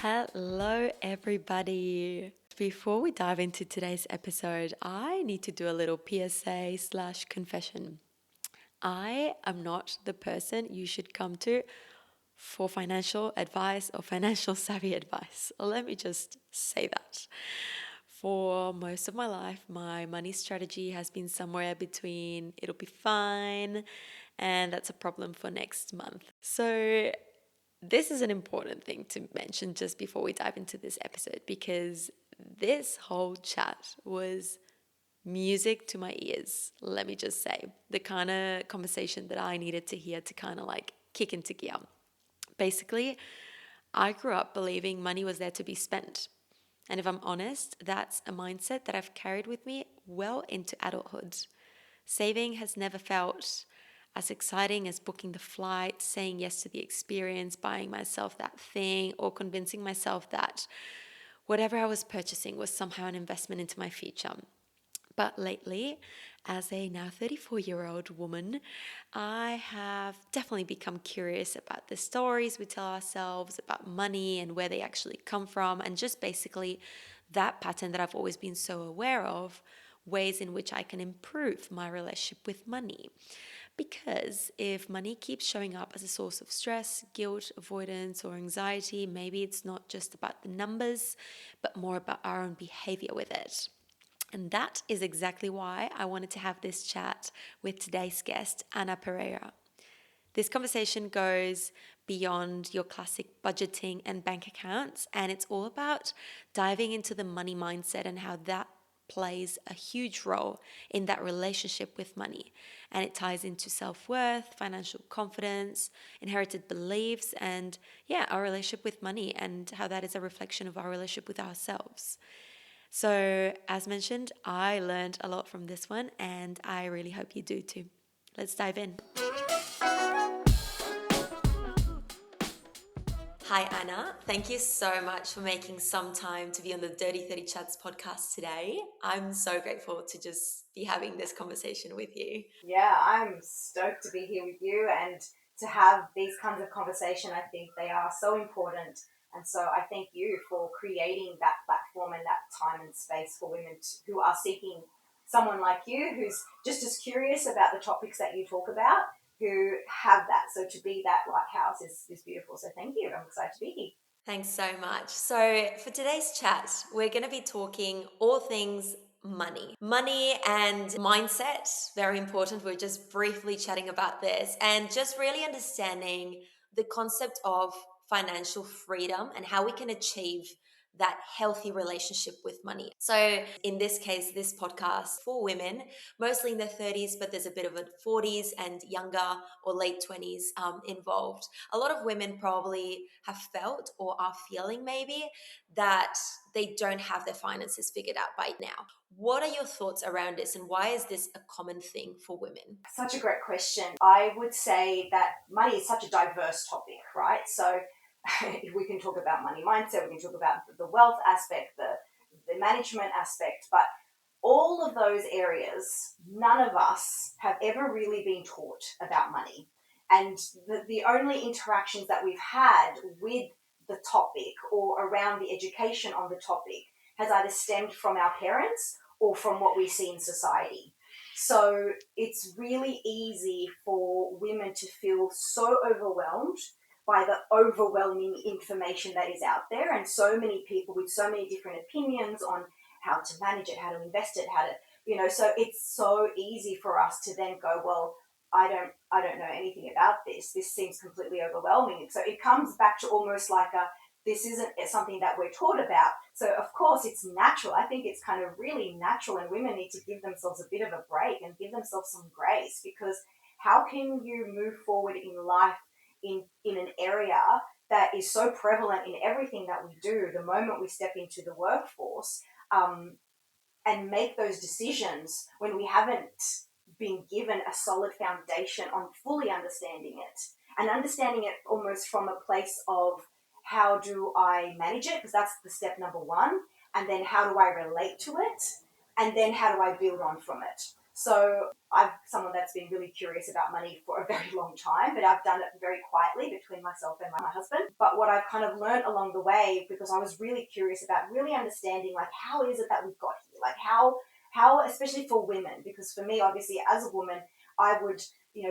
Hello, everybody. Before we dive into today's episode, I need to do a little PSA/confession. I am not the person you should come to for financial advice or financial savvy advice. Let me just say that. For most of my life, my money strategy has been somewhere between it'll be fine and that's a problem for next month. So, this is an important thing to mention just before we dive into this episode because this whole chat was music to my ears. Let me just say, the kind of conversation that I needed to hear to kind of like kick into gear. Basically, I grew up believing money was there to be spent. And if I'm honest, that's a mindset that I've carried with me well into adulthood. Saving has never felt as exciting as booking the flight, saying yes to the experience, buying myself that thing, or convincing myself that whatever I was purchasing was somehow an investment into my future. But lately, as a now 34-year-old woman, I have definitely become curious about the stories we tell ourselves about money and where they actually come from, and just basically that pattern that I've always been so aware of, ways in which I can improve my relationship with money. Because if money keeps showing up as a source of stress, guilt, avoidance, or anxiety, maybe it's not just about the numbers, but more about our own behavior with it. And that is exactly why I wanted to have this chat with today's guest, Ana Pereira. This conversation goes beyond your classic budgeting and bank accounts, and it's all about diving into the money mindset and how that plays a huge role in that relationship with money. And it ties into self-worth, financial confidence, inherited beliefs, and our relationship with money and how that is a reflection of our relationship with ourselves. So, as mentioned, I learned a lot from this one, and I really hope you do too. Let's dive in. Hi, Anna. Thank you so much for making some time to be on the Dirty 30 Chats podcast today. I'm so grateful to just be having this conversation with you. Yeah, I'm stoked to be here with you and to have these kinds of conversation. I think they are so important. And so I thank you for creating that platform and that time and space for women who are seeking someone like you who's just as curious about the topics that you talk about, who have that. So to be that lighthouse is beautiful. So thank you. I'm excited to be here. Thanks so much. So, for today's chat, we're going to be talking all things money. Money and mindset, very important. We're just briefly chatting about this and just really understanding the concept of financial freedom and how we can achieve that healthy relationship with money. So, in this case, this podcast for women, mostly in their 30s, but there's a bit of a 40s and younger or late 20s involved. A lot of women probably have felt or are feeling maybe that they don't have their finances figured out by now. What are your thoughts around this, and why is this a common thing for women? Such a great question. I would say that money is such a diverse topic, right? So we can talk about money mindset, we can talk about the wealth aspect, the management aspect, but all of those areas, none of us have ever really been taught about money. And the only interactions that we've had with the topic or around the education on the topic has either stemmed from our parents or from what we see in society. So it's really easy for women to feel so overwhelmed by the overwhelming information that is out there, and so many people with so many different opinions on how to manage it, how to invest it, how to, so it's so easy for us to then go, well, I don't know anything about this. This seems completely overwhelming. So it comes back to almost like this isn't something that we're taught about. So of course it's natural. I think it's kind of really natural, and women need to give themselves a bit of a break and give themselves some grace, because how can you move forward in life in an area that is so prevalent in everything that we do the moment we step into the workforce, and make those decisions when we haven't been given a solid foundation on fully understanding it, and understanding it almost from a place of how do I manage it, because that's the step number one, and then how do I relate to it, and then how do I build on from it. So I'm someone that's been really curious about money for a very long time, but I've done it very quietly between myself and my husband. But what I've kind of learned along the way, because I was really curious about really understanding, like, how is it that we've got here? Like, how, especially for women, because for me, obviously, as a woman, I would,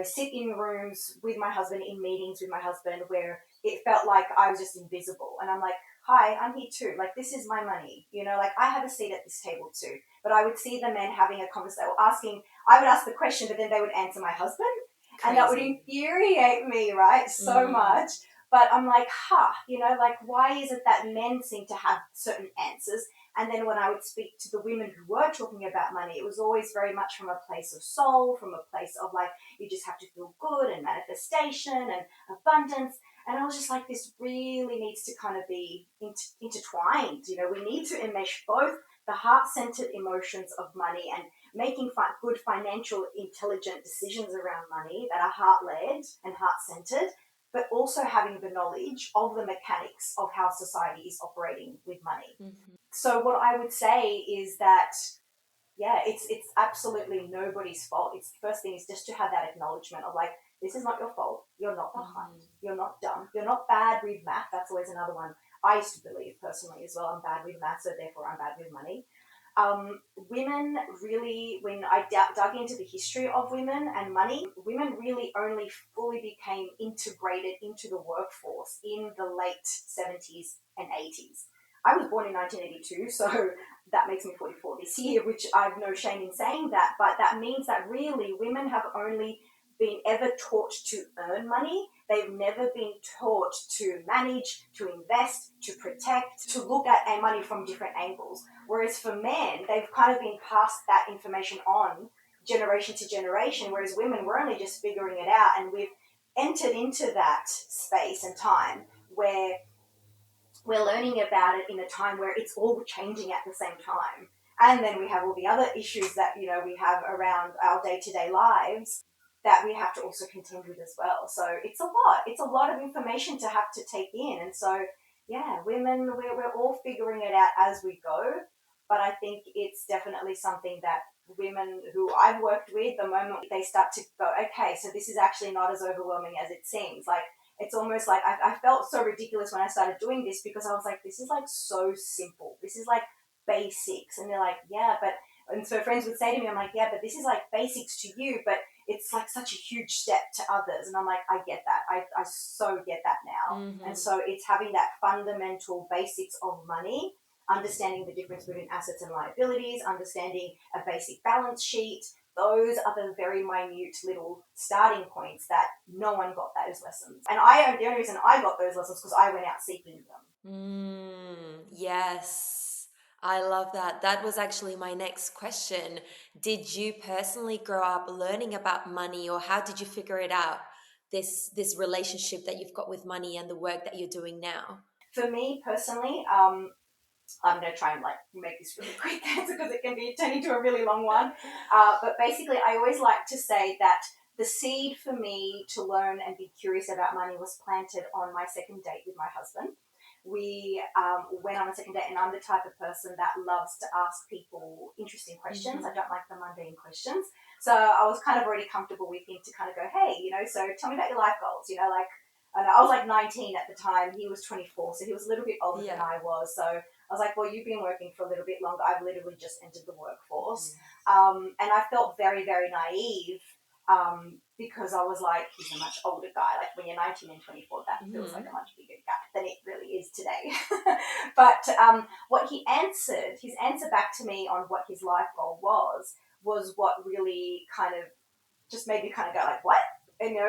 sit in rooms with my husband, in meetings with my husband, where it felt like I was just invisible. And I'm like, hi, I'm here too. Like, this is my money. Like, I have a seat at this table too. But I would see the men having a conversation or asking, I would ask the question, but then they would answer my husband. Crazy. And that would infuriate me, right? So much. But I'm like, like, why is it that men seem to have certain answers? And then when I would speak to the women who were talking about money, it was always very much from a place of soul, from a place of like, you just have to feel good and manifestation and abundance. And I was just like, this really needs to kind of be intertwined. We need to enmesh both the heart-centered emotions of money and making good financial intelligent decisions around money that are heart-led and heart-centered, but also having the knowledge of the mechanics of how society is operating with money. Mm-hmm. So what I would say is that, it's absolutely nobody's fault. It's the first thing is just to have that acknowledgement of like, this is not your fault. You're not behind. Mm-hmm. You're not dumb. You're not bad with math. That's always another one. I used to believe personally as well, I'm bad with math, so therefore I'm bad with money. Women really, when I dug into the history of women and money, women really only fully became integrated into the workforce in the late 70s and 80s. I was born in 1982, so that makes me 44 this year, which I've no shame in saying that, but that means that really women have only been ever taught to earn money. They've never been taught to manage, to invest, to protect, to look at money from different angles. Whereas for men, they've kind of been passed that information on generation to generation, whereas women, we're only just figuring it out, and we've entered into that space and time where we're learning about it in a time where it's all changing at the same time. And then we have all the other issues that, we have around our day-to-day lives that we have to also contend with as well. So it's a lot. It's a lot of information to have to take in. And so, women, we're all figuring it out as we go. But I think it's definitely something that women who I've worked with, the moment they start to go, okay, so this is actually not as overwhelming as it seems. Like, it's almost like I felt so ridiculous when I started doing this, because I was like, this is like so simple. This is like basics. And they're like, and so friends would say to me, I'm like, but this is like basics to you, but it's like such a huge step to others. And I'm like, I get that. I so get that now. Mm-hmm. And so it's having that fundamental basics of money, understanding the difference between assets and liabilities, understanding a basic balance sheet. Those are the very minute little starting points that no one got those lessons. And the only reason I got those lessons because I went out seeking them. Yes, I love that. That was actually my next question. Did you personally grow up learning about money, or how did you figure it out? This relationship that you've got with money and the work that you're doing now? For me personally, I'm going to try and make this really quick answer because it can be turn into a really long one. But basically, I always like to say that the seed for me to learn and be curious about money was planted on my second date with my husband. We went on a second date, and I'm the type of person that loves to ask people interesting questions. Mm-hmm. I don't like the mundane questions. So I was kind of already comfortable with him to kind of go, hey, so tell me about your life goals, and I was like 19 at the time. He was 24, so he was a little bit older than I was. So I was like, well, you've been working for a little bit longer. I've literally just entered the workforce. Mm. And I felt very, very naive because I was like, he's a much older guy. Like when you're 19 and 24, that feels like a much bigger gap than it really is today. But what his answer back to me on what his life goal was what really kind of just made me kind of go like, what?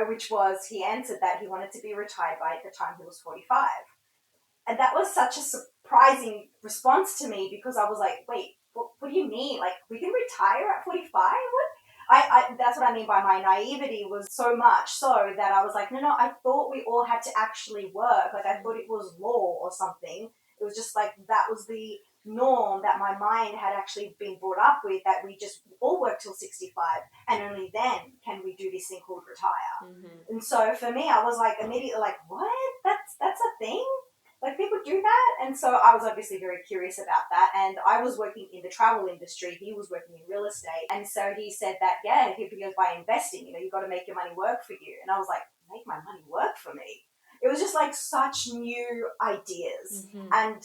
Which was he answered that he wanted to be retired by at the time he was 45. And that was such a surprising response to me because I was like, wait, what do you mean? Like, we can retire at 45? What? That's what I mean by my naivety was so much so that I was like, no, I thought we all had to actually work. Like, I thought it was law or something. It was just like that was the norm that my mind had actually been brought up with, that we just all work till 65 and only then can we do this thing called retire. Mm-hmm. And so for me, I was like immediately like, what? That's a thing? Like, people would do that. And so I was obviously very curious about that. And I was working in the travel industry. He was working in real estate. And so he said that, yeah, he goes, by investing, you know, you've got to make your money work for you. And I was like, make my money work for me. It was just like such new ideas. And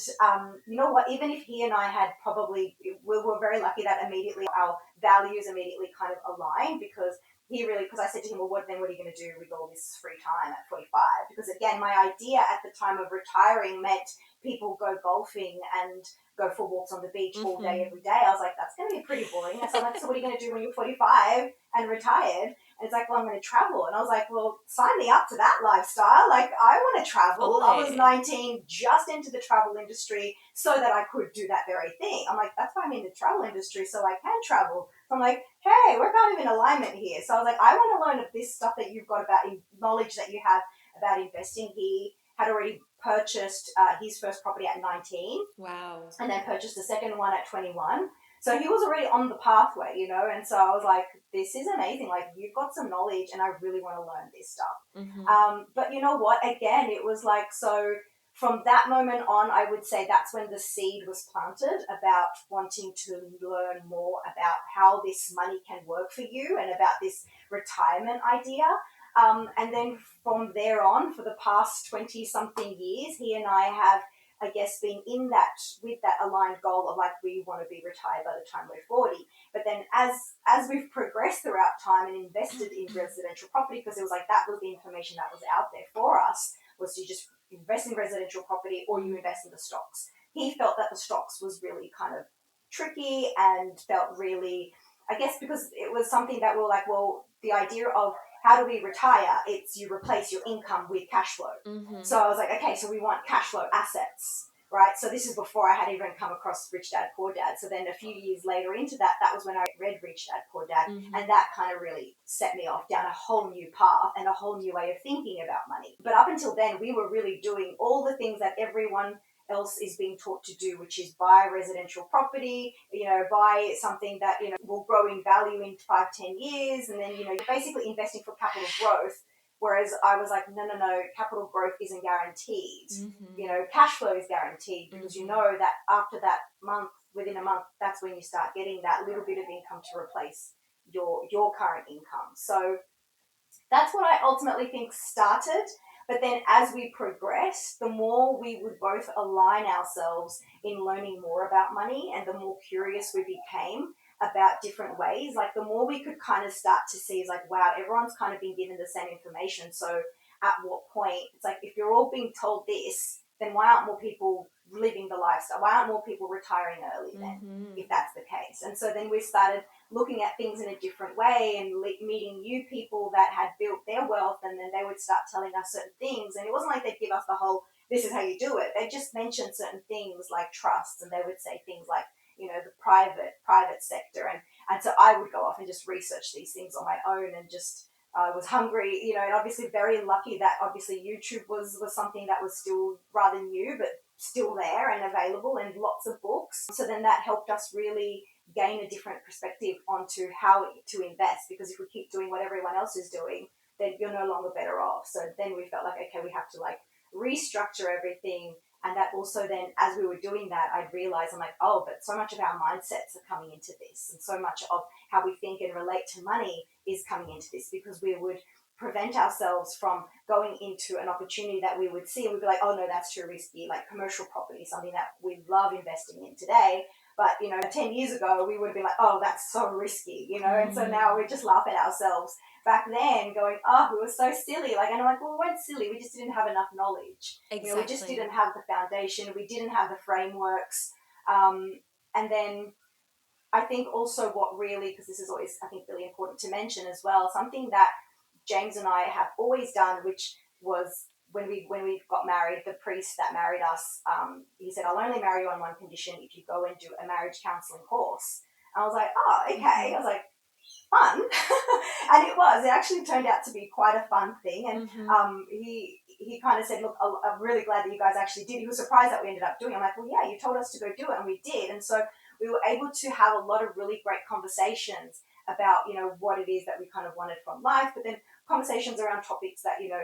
you know what, even if he and I had probably, we were very lucky that immediately our values immediately kind of aligned, because he really, because I said to him, well, what are you going to do with all this free time at 45? Because again, my idea at the time of retiring meant people go golfing and go for walks on the beach all day, every day. I was like, that's going to be pretty boring. So I'm like, so what are you going to do when you're 45 and retired? And it's like, well, I'm going to travel. And I was like, well, sign me up to that lifestyle. Like, I want to travel. I was 19, just into the travel industry so that I could do that very thing. I'm like, that's why I'm in the travel industry, so I can travel. So I'm like, hey, we're kind of in alignment here. So I was like, I want to learn of this stuff that you've got about knowledge that you have about investing. He had already purchased his first property at 19. Wow. And then purchased a second one at 21. So he was already on the pathway, you know, and so I was like, this is amazing. Like, you've got some knowledge and I really want to learn this stuff. But you know what? Again, it was like, so from that moment on, I would say that's when the seed was planted about wanting to learn more about how this money can work for you and about this retirement idea. And then from there on, for the past 20 something years, he and I have, I guess, being in that, with that aligned goal of like, we want to be retired by the time we're 40. But then as we've progressed throughout time and invested in residential property, because it was like, that was the information that was out there for us, was to just invest in residential property or you invest in the stocks. He felt that the stocks was really kind of tricky and felt really, I guess, because it was something that we were like, well, the idea of how do we retire? It's you replace your income with cash flow. So I was like, okay, so we want cash flow assets, right? So this is before I had even come across Rich Dad, Poor Dad. So then a few years later into that, that was when I read Rich Dad, Poor Dad. And that kind of really set me off down a whole new path and a whole new way of thinking about money. But up until then, we were really doing all the things that everyone else is being taught to do, which is buy residential property, you know, buy something that, you know, will grow in value in 5-10 years, and then, you know, you're basically investing for capital growth. Whereas I was like, no, capital growth isn't guaranteed. You know, cash flow is guaranteed, because you know that after that month, within a month, that's when you start getting that little bit of income to replace your current income. So that's what I ultimately think started. But then as we progressed, the more we would both align ourselves in learning more about money, and the more curious we became about different ways, like the more we could kind of start to see is like, wow, everyone's kind of been given the same information. So at what point, it's like, if you're all being told this, then why aren't more people living the lifestyle? Why aren't more people retiring early then, if that's the case? And so then we started looking at things in a different way and meeting new people that had built their wealth, and then they would start telling us certain things. And it wasn't like they'd give us the whole, this is how you do it. They just mentioned certain things like trusts, and they would say things like, you know, the private sector. And so I would go off and just research these things on my own, and just was hungry, you know, and obviously very lucky that obviously YouTube was something that was still rather new, but still there and available, and lots of books. So then that helped us really gain a different perspective onto how to invest, because if we keep doing what everyone else is doing, then you're no longer better off. So then we felt like, okay, we have to like restructure everything. And that also then, as we were doing that, I'd realize, I'm like, oh, but so much of our mindsets are coming into this, and so much of how we think and relate to money is coming into this, because we would prevent ourselves from going into an opportunity that we would see and we'd be like, oh no, that's too risky, like commercial property, something that we love investing in today. But, you know, 10 years ago, we would have been like, oh, that's so risky, you know? And so now we just laugh at ourselves back then going, oh, we were so silly. Like, and I'm like, well, we weren't silly. We just didn't have enough knowledge. Exactly. You know, we just didn't have the foundation. We didn't have the frameworks. And then I think also what really, because this is always, I think, really important to mention as well, something that James and I have always done, which was when we got married, the priest that married us, he said, I'll only marry you on one condition: if you go and do a marriage counselling course. And I was like, oh, okay. I was like, fun. And it actually turned out to be quite a fun thing. And he kind of said, look, I'm really glad that you guys actually did. He was surprised that we ended up doing it. I'm like, well, yeah, you told us to go do it, and we did. And so we were able to have a lot of really great conversations about, you know, what it is that we kind of wanted from life, but then conversations around topics that, you know,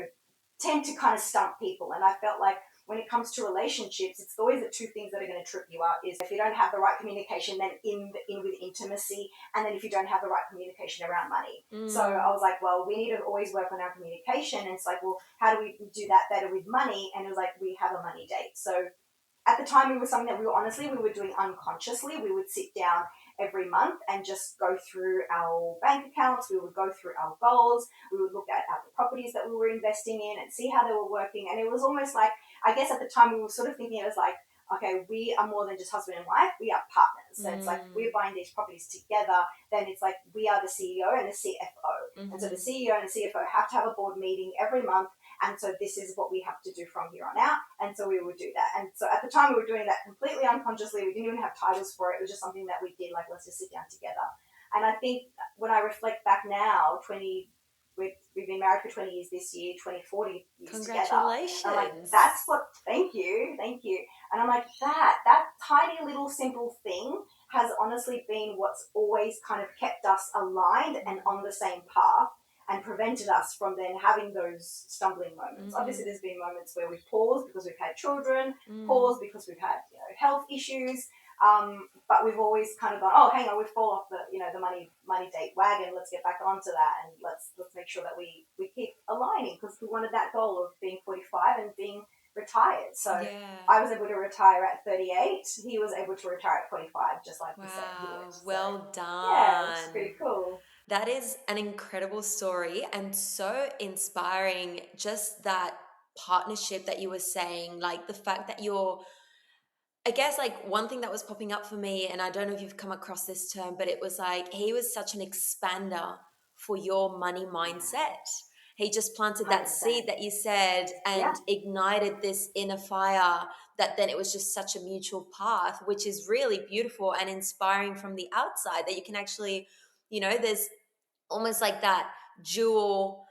tend to kind of stump people. And I felt like when it comes to relationships, it's always the two things that are going to trip you up. Is if you don't have the right communication, then in with intimacy, and then if you don't have the right communication around money. So I was like, well, we need to always work on our communication. And it's like, well, how do we do that better with money? And it was like, we have a money date. So at the time, it was something that we were doing unconsciously. We would sit down every month and just go through our bank accounts. We would go through our goals. We would look at the properties that we were investing in and see how they were working. And it was almost like, I guess at the time we were sort of thinking it was like, okay, we are more than just husband and wife. We are partners. So it's like we're buying these properties together. Then it's like we are the CEO and the CFO. And so the CEO and the CFO have to have a board meeting every month. And so this is what we have to do from here on out. And so we would do that. And so at the time we were doing that completely unconsciously. We didn't even have titles for it. It was just something that we did, like, let's just sit down together. And I think when I reflect back now, we've been married for 20 years this year, 40 years together. Congratulations. I'm like, that's what, thank you. And I'm like, that tiny little simple thing has honestly been what's always kind of kept us aligned and on the same path, and prevented us from then having those stumbling moments. Obviously, there's been moments where we've paused because we've had children, paused because we've had health issues, but we've always kind of gone, oh, hang on, we've fallen off the money date wagon. Let's get back onto that, and let's make sure that we keep aligning, because we wanted that goal of being 45 and being retired. So I was able to retire at 38. He was able to retire at 45, just like we said he would. Well done. Yeah, it's pretty cool. That is an incredible story and so inspiring. Just that partnership that you were saying, like the fact that I guess, like, one thing that was popping up for me, and I don't know if you've come across this term, but it was like he was such an expander for your money mindset. He just planted that 100%. seed that you said and ignited this inner fire, that then it was just such a mutual path, which is really beautiful and inspiring from the outside, that you can actually, there's almost like that dual,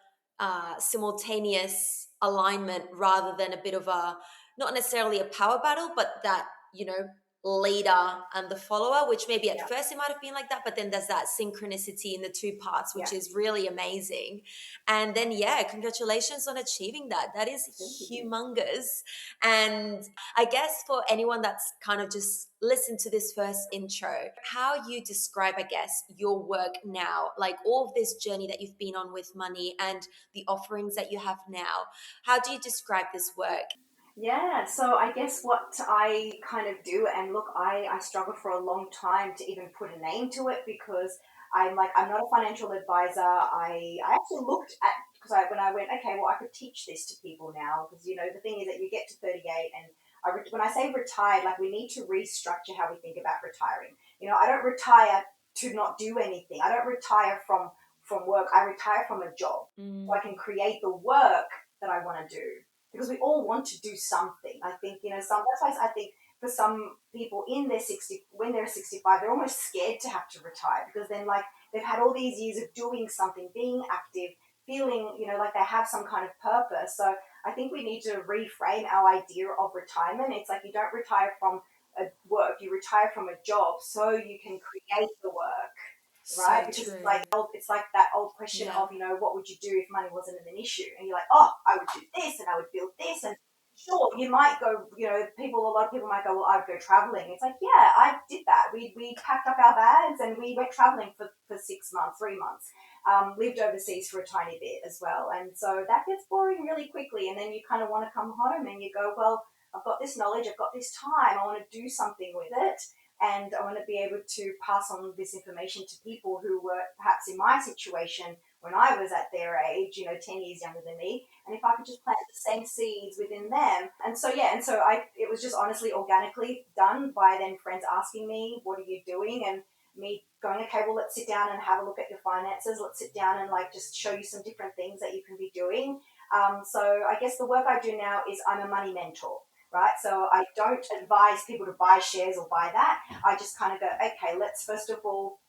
simultaneous alignment, rather than a bit of a, not necessarily a power battle, but that, leader and the follower, which maybe at first it might have been like that, but then there's that synchronicity in the two parts, which is really amazing. And then, congratulations on achieving that. That is humongous. And I guess for anyone that's kind of just listened to this first intro, how you describe, I guess, your work now, like all of this journey that you've been on with money and the offerings that you have now, how do you describe this work? Yeah, so I guess what I kind of do, and look, I struggled for a long time to even put a name to it, because I'm like, I'm not a financial advisor. I actually looked at, because when I went, okay, well, I could teach this to people now, because, the thing is that you get to 38, and when I say retired, like, we need to restructure how we think about retiring. I don't retire to not do anything. I don't retire from work. I retire from a job, so I can create the work that I want to do, because we all want to do something. I think, that's why I think for some people in their 60, when they're 65, they're almost scared to have to retire, because then, like, they've had all these years of doing something, being active, feeling, like they have some kind of purpose. So I think we need to reframe our idea of retirement. It's like, you don't retire from a work, you retire from a job so you can create the work. Right? Because it's like that old question of, what would you do if money wasn't an issue? And you're like, oh, I would do this and I would build this. And sure, you might go, a lot of people might go, well, I'd go traveling. It's like, yeah, I did that. We packed up our bags and we went traveling for 6 months, 3 months. Lived overseas for a tiny bit as well. And so that gets boring really quickly. And then you kind of want to come home and you go, well, I've got this knowledge, I've got this time, I want to do something with it. And I want to be able to pass on this information to people who were perhaps in my situation when I was at their age, 10 years younger than me. And if I could just plant the same seeds within them. And so, it was just honestly organically done by then friends asking me, what are you doing? And me going, okay, well, let's sit down and have a look at your finances. Let's sit down and, like, just show you some different things that you can be doing. So I guess the work I do now is I'm a money mentor. Right, so I don't advise people to buy shares or buy that. I just kind of go, okay, let's first of all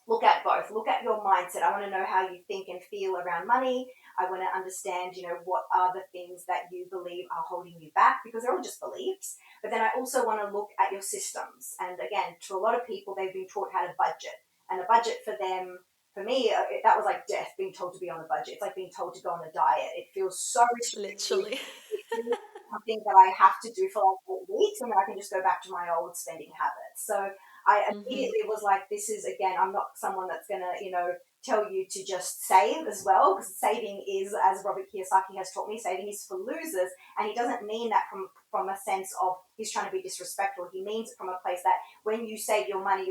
look at both. Look at your mindset. I want to know how you think and feel around money. I want to understand, what are the things that you believe are holding you back, because they're all just beliefs. But then I also want to look at your systems. And again, to a lot of people, they've been taught how to budget. And a budget for them for me, that was like death, being told to be on a budget. It's like being told to go on a diet. It feels so restrictive. Literally. It feels something that I have to do for like 8 weeks, and then I can just go back to my old spending habits. So I Mm-hmm. immediately was like, this is, again, I'm not someone that's going to, tell you to just save as well, because saving is, as Robert Kiyosaki has taught me, saving is for losers. And he doesn't mean that from a sense of he's trying to be disrespectful. He means it from a place that when you save your money,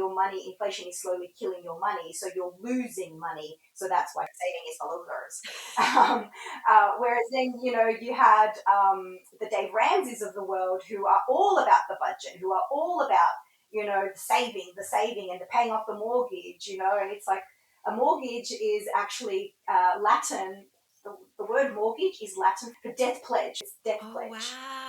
inflation is slowly killing your money. So you're losing money. So that's why saving is for losers. Whereas then, you had the Dave Ramseys of the world, who are all about the budget, who are all about, the saving and the paying off the mortgage, and it's like a mortgage is actually Latin. The word mortgage is Latin for death pledge. It's death Oh, pledge.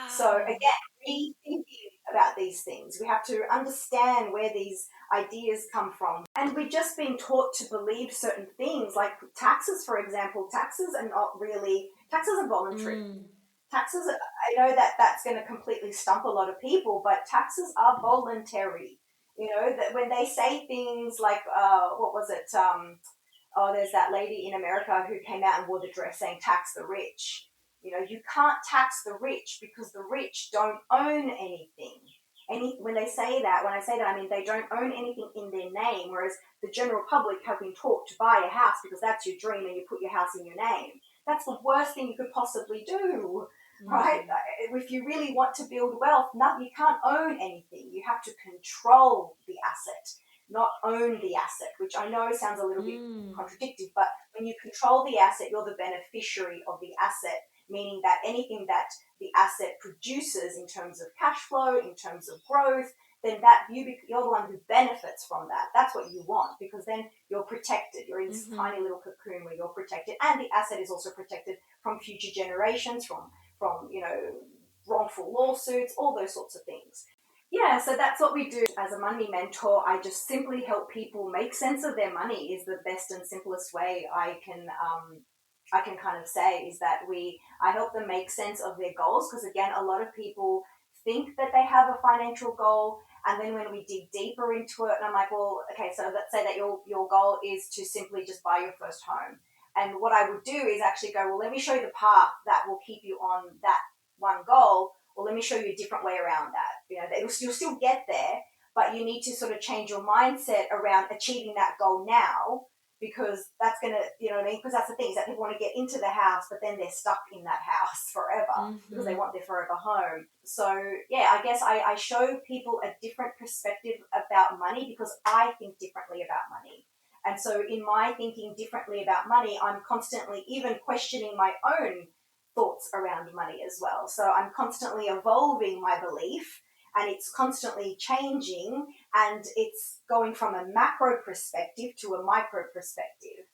So wow. again, rethinking about these things. We have to understand where these ideas come from. And we've just been taught to believe certain things, like taxes, for example. Taxes are voluntary. Mm. Taxes, I know that that's going to completely stump a lot of people, but taxes are voluntary. That when they say things like, what was it? There's that lady in America who came out and wore the dress saying tax the rich. You can't tax the rich because the rich don't own anything. When I say that, I mean they don't own anything in their name, whereas the general public have been taught to buy a house because that's your dream and you put your house in your name. That's the worst thing you could possibly do, right? Mm. If you really want to build wealth, you can't own anything. You have to control the asset, not own the asset, which I know sounds a little bit Mm. contradictory, but when you control the asset, you're the beneficiary of the asset, meaning that anything that the asset produces in terms of cash flow, in terms of growth, then you're the one who benefits from that. That's what you want, because then you're protected. You're in this Mm-hmm. tiny little cocoon where you're protected, and the asset is also protected from future generations, from wrongful lawsuits, all those sorts of things. Yeah, so that's what we do as a money mentor. I just simply help people make sense of their money. Is the best and simplest way I can kind of say, is that I help them make sense of their goals, because again, a lot of people think that they have a financial goal, and then when we dig deeper into it, and I'm like, well, okay, so let's say that your goal is to simply just buy your first home. And what I would do is actually go, well, let me show you the path that will keep you on that one goal. Well, let me show you a different way around that. You'll still get there, but you need to sort of change your mindset around achieving that goal now, because that's going to, you know what I mean? Because that's the thing, is that people want to get into the house, but then they're stuck in that house forever because they Mm-hmm. want their forever home. So, yeah, I guess I show people a different perspective about money because I think differently about money. And so, in my thinking differently about money, I'm constantly even questioning my own thoughts around money as well. So I'm constantly evolving my belief, and it's constantly changing, and it's going from a macro perspective to a micro perspective,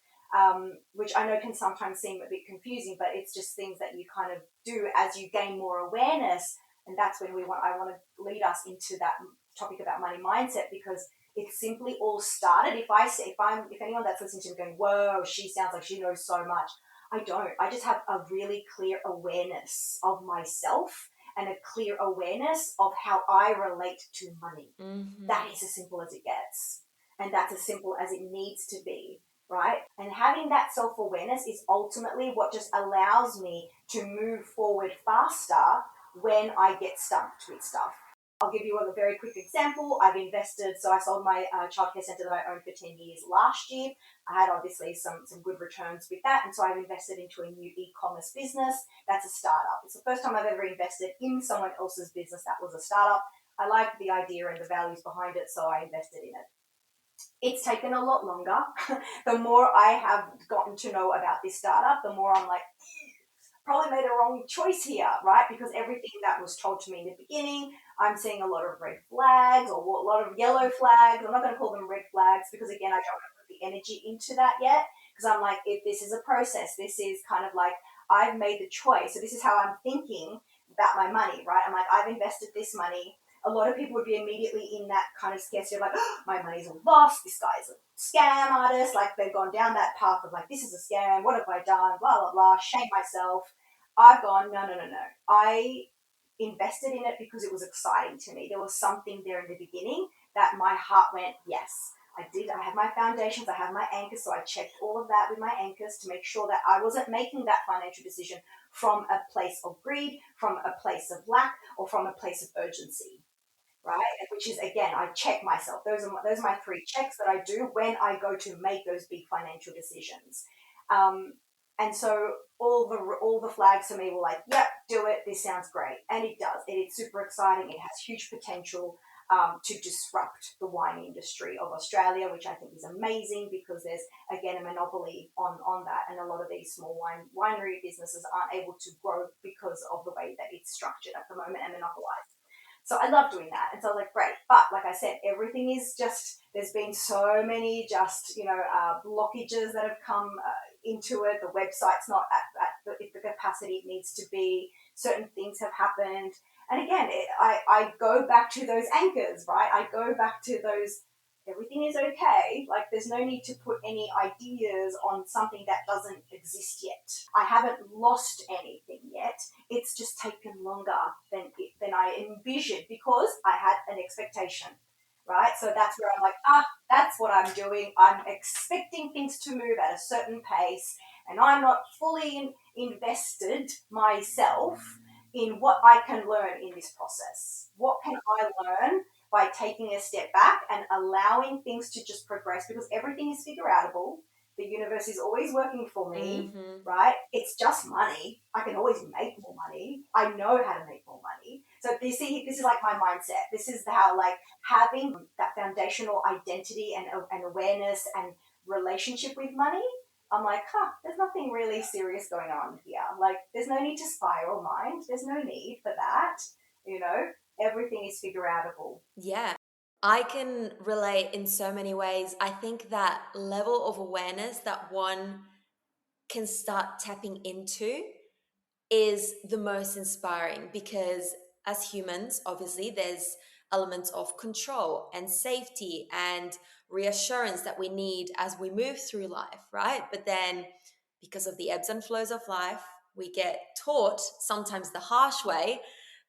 which I know can sometimes seem a bit confusing, but it's just things that you kind of do as you gain more awareness. And that's when I want to lead us into that topic about money mindset, because it simply all started. If anyone that's listening to me going, whoa, she sounds like she knows so much. I don't. I just have a really clear awareness of myself and a clear awareness of how I relate to money. Mm-hmm. That is as simple as it gets. And that's as simple as it needs to be, right? And having that self awareness is ultimately what just allows me to move forward faster when I get stumped with stuff. I'll give you a very quick example. I've invested, so I sold my childcare centre that I owned for 10 years last year. I had obviously some good returns with that, and so I've invested into a new e-commerce business. That's a startup. It's the first time I've ever invested in someone else's business that was a startup. I liked the idea and the values behind it, so I invested in it. It's taken a lot longer. The more I have gotten to know about this startup, the more I'm like, probably made a wrong choice here, right? Because everything that was told to me in the beginning, I'm seeing a lot of red flags or a lot of yellow flags. I'm not going to call them red flags because, again, I don't want to put the energy into that yet, because I'm like, if this is a process, this is kind of like I've made the choice. So this is how I'm thinking about my money, right? I'm like, I've invested this money. A lot of people would be immediately in that kind of scarcity of like, oh, my money's all lost. This guy's a scam artist. Like, they've gone down that path of like, this is a scam. What have I done? Blah, blah, blah. Shame myself. I've gone, no, no, no, no. I invested in it because it was exciting to me. There was something there in the beginning that my heart went, yes, I have my foundations, I have my anchors. So I checked all of that with my anchors to make sure that I wasn't making that financial decision from a place of greed, from a place of lack, or from a place of urgency, right? Which is, again, I check myself. Those are my three checks that I do when I go to make those big financial decisions. Um, and so all the flags for me were like, yep, do it. This sounds great, and it does. It's super exciting. It has huge potential to disrupt the wine industry of Australia, which I think is amazing because there's, again, a monopoly on that, and a lot of these small winery businesses aren't able to grow because of the way that it's structured at the moment and monopolized. So I love doing that. And so I was like, great. But like I said, everything is just, there's been so many just, blockages that have come into it. The website's not at the capacity it needs to be. Certain things have happened. And again, I go back to those anchors, right? I go back to those, everything is okay. Like, there's no need to put any ideas on something that doesn't exist yet. I haven't lost anything yet. It's just taken longer than I envisioned because I had an expectation, right? So that's where I'm like, that's what I'm doing. I'm expecting things to move at a certain pace, and I'm not fully invested myself in what I can learn in this process. What can I learn by taking a step back and allowing things to just progress, because everything is figure outable. The universe is always working for me, Mm-hmm. right? It's just money. I can always make more money. I know how to make more money. So this is like my mindset. This is how, like, having that foundational identity and awareness and relationship with money. I'm like, there's nothing really serious going on here. Like, there's no need to spiral mind. There's no need for that. You know, everything is figure outable. Yeah, I can relate in so many ways. I think that level of awareness that one can start tapping into is the most inspiring because as humans, obviously, there's elements of control and safety and reassurance that we need as we move through life, right? But then because of the ebbs and flows of life, we get taught sometimes the harsh way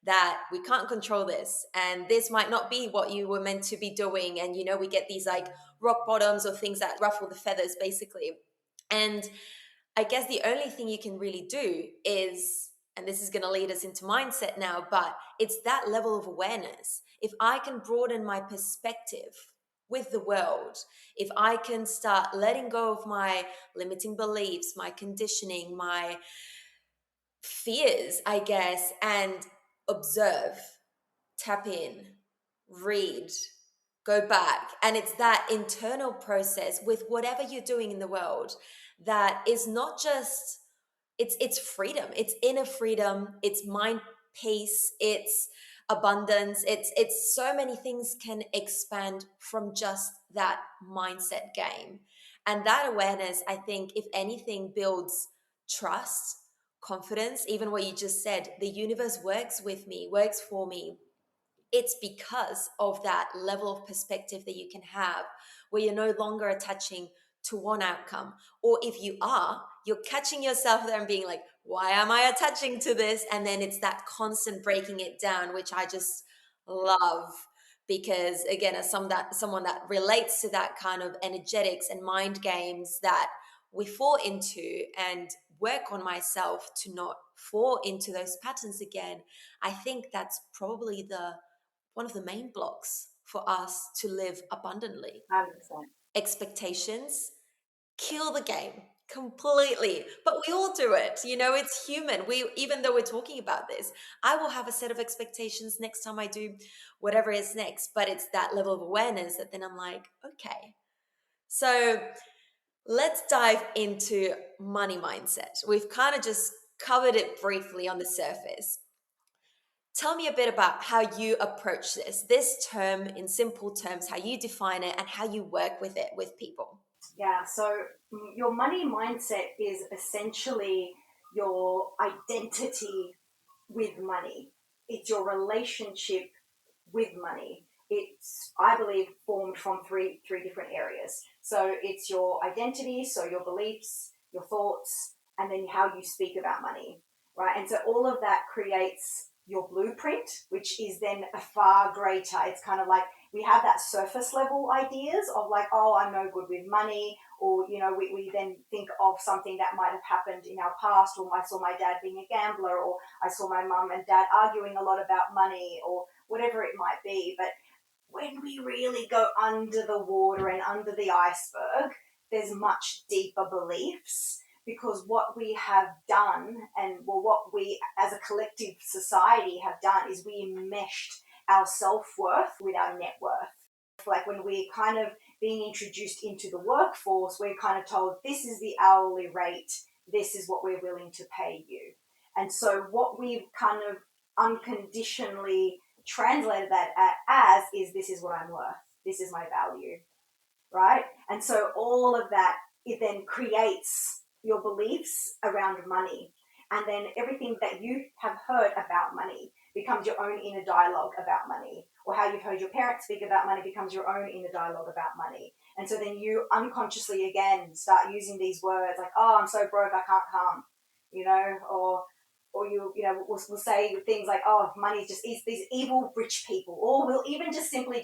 that we can't control this and this might not be what you were meant to be doing. And, we get these like rock bottoms or things that ruffle the feathers, basically. And I guess the only thing you can really do is, and this is going to lead us into mindset now, but it's that level of awareness. If I can broaden my perspective with the world, if I can start letting go of my limiting beliefs, my conditioning, my fears, I guess, and observe, tap in, read, go back. And it's that internal process with whatever you're doing in the world that is not just it's freedom. It's inner freedom, it's mind peace, it's abundance. It's so many things can expand from just that mindset game. And that awareness, I think, if anything, builds trust, confidence, even what you just said, the universe works with me, works for me. It's because of that level of perspective that you can have where you're no longer attaching to one outcome. Or if you are, you're catching yourself there and being like, why am I attaching to this? And then it's that constant breaking it down, which I just love. Because again, as someone that relates to that kind of energetics and mind games that we fall into, and work on myself to not fall into those patterns again, I think that's probably the one of the main blocks for us to live abundantly. 100%. Expectations kill the game completely, but we all do it. It's human. We, even though we're talking about this, I will have a set of expectations next time I do whatever is next, but it's that level of awareness that then I'm like, okay. So let's dive into money mindset. We've kind of just covered it briefly on the surface. Tell me a bit about how you approach this term in simple terms, how you define it and how you work with it with people. Yeah, so your money mindset is essentially your identity with money. It's your relationship with money. It's, I believe, formed from three different areas. So it's your identity, so your beliefs, your thoughts, and then how you speak about money, right? And so all of that creates your blueprint, which is then a far greater. It's kind of like we have that surface level ideas of like, oh, I'm no good with money, or we then think of something that might have happened in our past, or I saw my dad being a gambler, or I saw my mum and dad arguing a lot about money, or whatever it might be. But when we really go under the water and under the iceberg, there's much deeper beliefs, because what we have done, and well, what we as a collective society have done, is we enmeshed our self-worth with our net worth. Like when we're kind of being introduced into the workforce, we're kind of told this is the hourly rate, this is what we're willing to pay you. And so what we've kind of unconditionally translated that as is, this is what I'm worth, this is my value, right? And so all of that, it then creates your beliefs around money. And then everything that you have heard about money becomes your own inner dialogue about money, or how you've heard your parents speak about money becomes your own inner dialogue about money. And so then you unconsciously again start using these words like, oh, I'm so broke, I can't come, or we'll say things like, oh, money just is these evil rich people, or we'll even just simply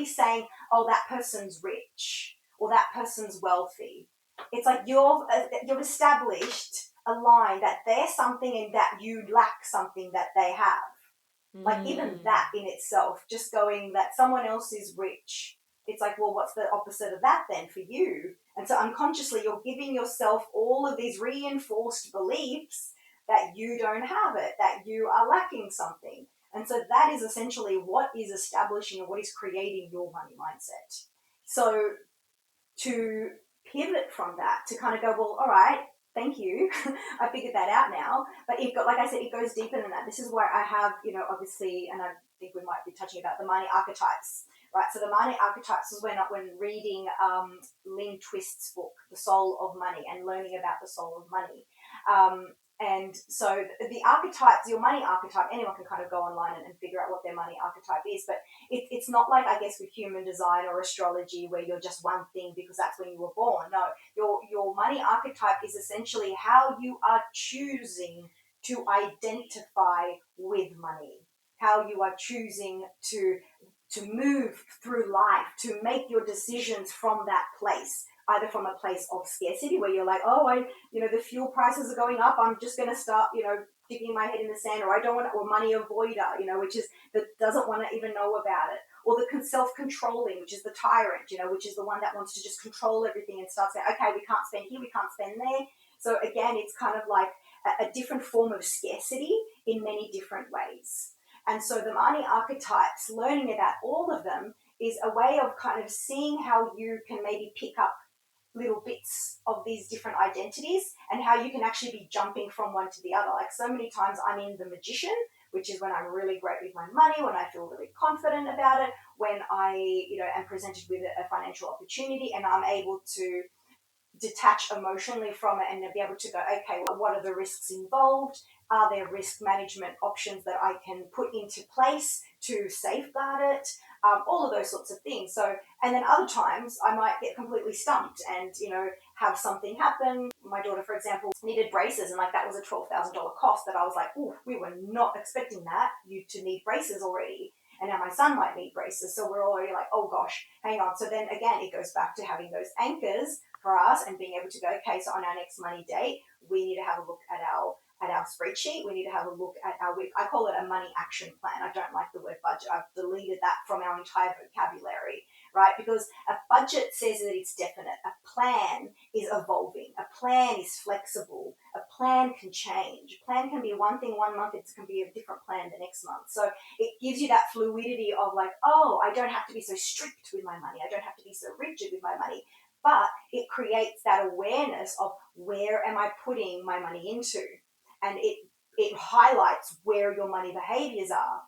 saying, oh, that person's rich, or that person's wealthy. It's like you've established a line that they're something and that you lack something that they have. Like even that in itself, just going that someone else is rich, it's like, well, what's the opposite of that then for you? And so unconsciously you're giving yourself all of these reinforced beliefs that you don't have it, that you are lacking something. And so that is essentially what is establishing or what is creating your money mindset. So to pivot from that, to kind of go, well, all right, thank you. I figured that out now. But like I said, it goes deeper than that. This is where I have, obviously, and I think we might be touching about the money archetypes, right? So the money archetypes was when reading Lynn Twist's book, The Soul of Money, and learning about the soul of money. And so the archetypes, your money archetype, anyone can kind of go online and figure out what their money archetype is. But it's not like, I guess, with human design or astrology where you're just one thing because that's when you were born. No, your money archetype is essentially how you are choosing to identify with money, how you are choosing to move through life, to make your decisions from that place, either from a place of scarcity where you're like, oh, the fuel prices are going up, I'm just going to start, digging my head in the sand, or I don't want to, or money avoider, which is that doesn't want to even know about it, or the self-controlling, which is the tyrant, which is the one that wants to just control everything and start saying, okay, we can't spend here, we can't spend there. So again, it's kind of like a different form of scarcity in many different ways. And so the money archetypes, learning about all of them, is a way of kind of seeing how you can maybe pick up little bits of these different identities and how you can actually be jumping from one to the other. Like so many times I'm in the magician, which is when I'm really great with my money, when I feel really confident about it, when I, am presented with a financial opportunity and I'm able to detach emotionally from it and be able to go, okay, well, what are the risks involved? Are there risk management options that I can put into place to safeguard it? All of those sorts of things. So, and then other times I might get completely stumped and, have something happen. My daughter, for example, needed braces, and like that was a $12,000 cost that I was like, oh, we were not expecting that, you to need braces already. And now my son might need braces. So we're already like, oh gosh, hang on. So then again, it goes back to having those anchors for us and being able to go, okay, so on our next money date, we need to have a look at our spreadsheet. We need to have a look at I call it a money action plan. I don't like the word budget. I've deleted that from our entire vocabulary, right? Because a budget says that it's definite. A plan is evolving. A plan is flexible. A plan can change. A plan can be one thing one month. It can be a different plan the next month. So it gives you that fluidity of like, oh, I don't have to be so strict with my money. I don't have to be so rigid with my money. But it creates that awareness of where am I putting my money into? And it highlights where your money behaviors are,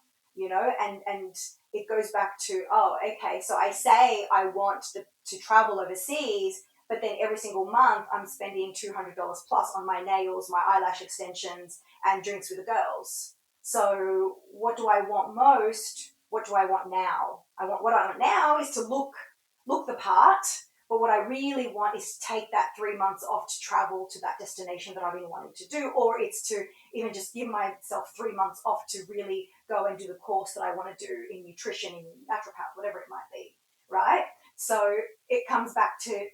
and it goes back to, oh, okay, so I say I want to travel overseas, but then every single month I'm spending $200 plus on my nails, my eyelash extensions, and drinks with the girls. So what do I want most? What do I want now? What I want now is to look the part, But what I really want is to take that 3 months off to travel to that destination that I've been wanting to do, or it's to even just give myself 3 months off to really go and do the course that I want to do in nutrition, in naturopath, whatever it might be, right? So it comes back to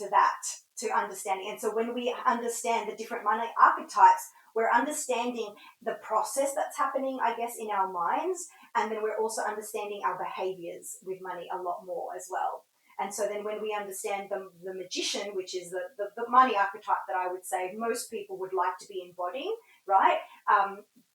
that, to understanding. And so when we understand the different money archetypes, we're understanding the process that's happening, I guess, in our minds. And then we're also understanding our behaviors with money a lot more as well. And so then when we understand the magician, which is the money archetype that I would say most people would like to be embodying, right?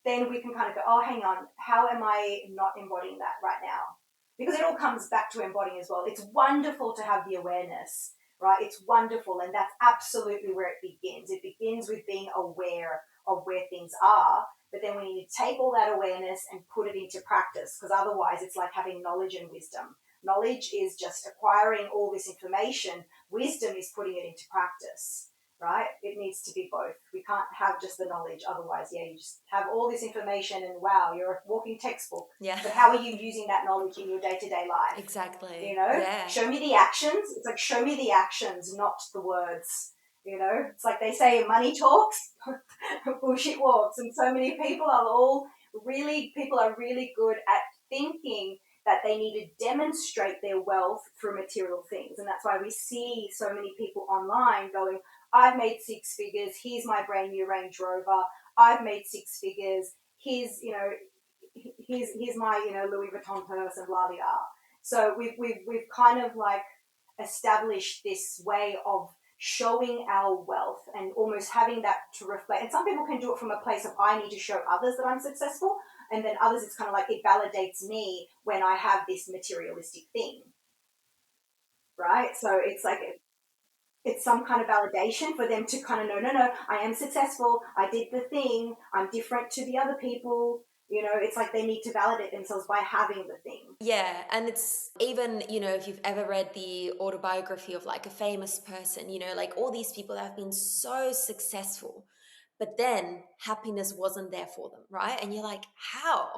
Then we can kind of go, oh, hang on, how am I not embodying that right now? Because it all comes back to embodying as well. It's wonderful to have the awareness, right? It's wonderful. And that's absolutely where it begins. It begins with being aware of where things are. But then we need to take all that awareness and put it into practice, because otherwise it's like having knowledge and wisdom. Knowledge is just acquiring all this information. Wisdom is putting it into practice, right? It needs to be both. We can't have just the knowledge. Otherwise, yeah, you just have all this information and wow, you're a walking textbook. Yeah. But how are you using that knowledge in your day-to-day life? Exactly. You know, Yeah. show me the actions. It's like, show me the actions, not the words. You know, it's like they say, money talks, bullshit walks. And so many people are really good at thinking that they need to demonstrate their wealth through material things. And that's why we see so many people online going, I've made 6 figures, here's my brand new Range Rover, I've made 6 figures, here's my, Louis Vuitton purse and blah blah blah. So we've kind of like established this way of showing our wealth and almost having that to reflect. And some people can do it from a place of I need to show others that I'm successful, and then others it's kind of like it validates me when I have this materialistic thing, right? So it's like it's some kind of validation for them to kind of know, no, no, I am successful, I did the thing, I'm different to the other people. It's like they need to validate themselves by having the thing. Yeah, and it's even, if you've ever read the autobiography of like a famous person, like all these people that have been so successful, but then happiness wasn't there for them, right? And you're like, how?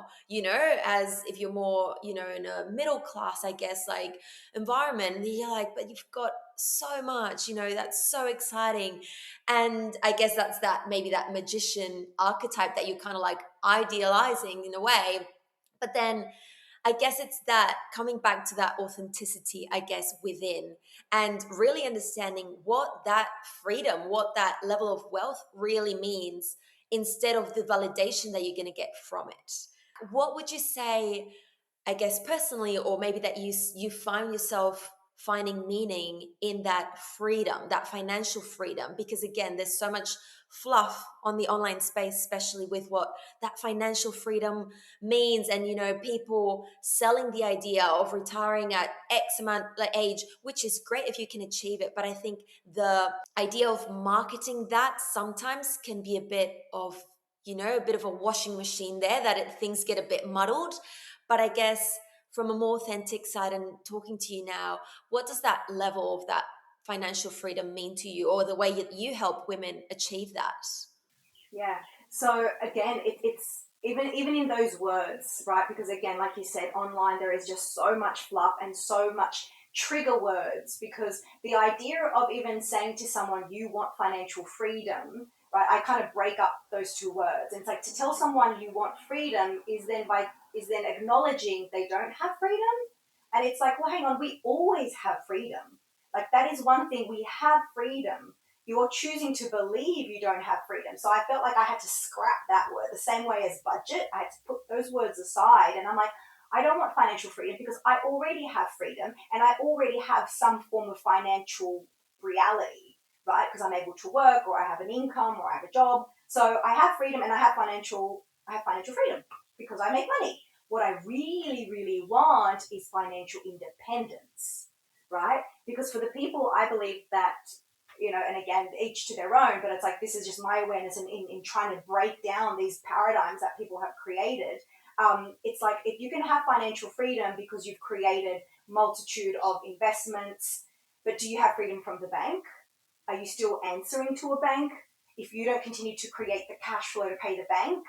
As if you're more, in a middle class, I guess, like environment, and you're like, but you've got so much, that's so exciting. And I guess that's maybe that magician archetype that you're kind of like idealizing in a way. But then I guess it's that coming back to that authenticity, I guess, within, and really understanding what that freedom, what that level of wealth really means instead of the validation that you're going to get from it. What would you say, I guess, personally, or maybe that you find yourself finding meaning in that freedom, that financial freedom? Because again, there's so much fluff on the online space, especially with what that financial freedom means, and people selling the idea of retiring at X amount like age, which is great if you can achieve it. But I think the idea of marketing that sometimes can be a bit of a bit of a washing machine there, that things get a bit muddled. But I guess from a more authentic side and talking to you now, what does that level of that financial freedom mean to you, or the way that you help women achieve that? Yeah. So again, it's even in those words, right? Because again, like you said, online there is just so much fluff and so much trigger words. Because the idea of even saying to someone you want financial freedom, right? I kind of break up those two words. And it's like to tell someone you want freedom is then acknowledging they don't have freedom. And it's like, well, hang on, we always have freedom. Like that is one thing, we have freedom. You're choosing to believe you don't have freedom. So I felt like I had to scrap that word the same way as budget. I had to put those words aside. And I'm like, I don't want financial freedom because I already have freedom and I already have some form of financial reality, right? Because I'm able to work or I have an income or I have a job. So I have freedom and I have financial freedom because I make money. What I really, really want is financial independence, right? Because for the people, I believe that and again, each to their own, but it's like this is just my awareness in trying to break down these paradigms that people have created. It's like if you can have financial freedom because you've created multitude of investments, but do you have freedom from the bank? Are you still answering to a bank? If you don't continue to create the cash flow to pay the bank,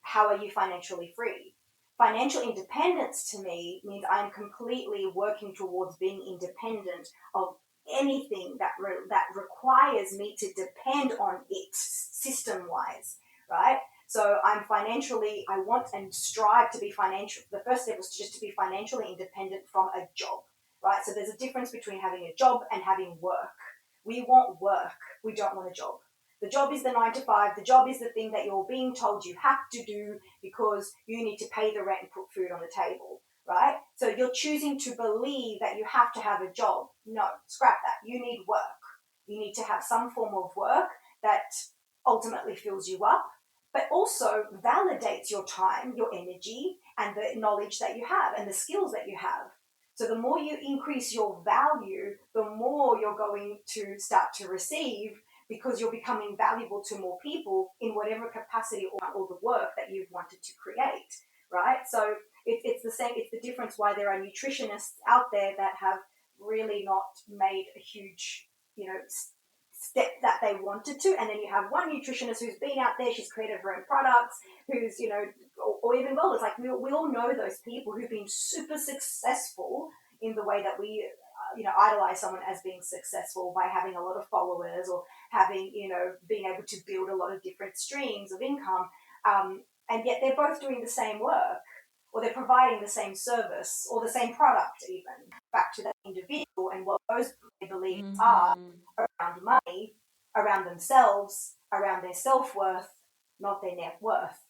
how are you financially free? Financial independence to me means I'm completely working towards being independent of anything that requires me to depend on it system wise, right? So I want and strive to be financial. The first step was just to be financially independent from a job, right? So there's a difference between having a job and having work. We want work. We don't want a job. The job is the 9 to 5. The job is the thing that you're being told you have to do because you need to pay the rent and put food on the table, right? So you're choosing to believe that you have to have a job. No, scrap that. You need work. You need to have some form of work that ultimately fills you up, but also validates your time, your energy, and the knowledge that you have and the skills that you have. So the more you increase your value, the more you're going to start to receive because you're becoming valuable to more people in whatever capacity or the work that you've wanted to create, right? So it's the same. It's the difference why there are nutritionists out there that have really not made a huge, step that they wanted to, and then you have one nutritionist who's been out there, she's created her own products, who's or even wellness. Like we all know those people who've been super successful in the way that we idolize someone as being successful by having a lot of followers or having being able to build a lot of different streams of income, and yet they're both doing the same work, or they're providing the same service or the same product. Even back to that individual and what those beliefs are Mm-hmm. around money, around themselves, around their self-worth, not their net worth,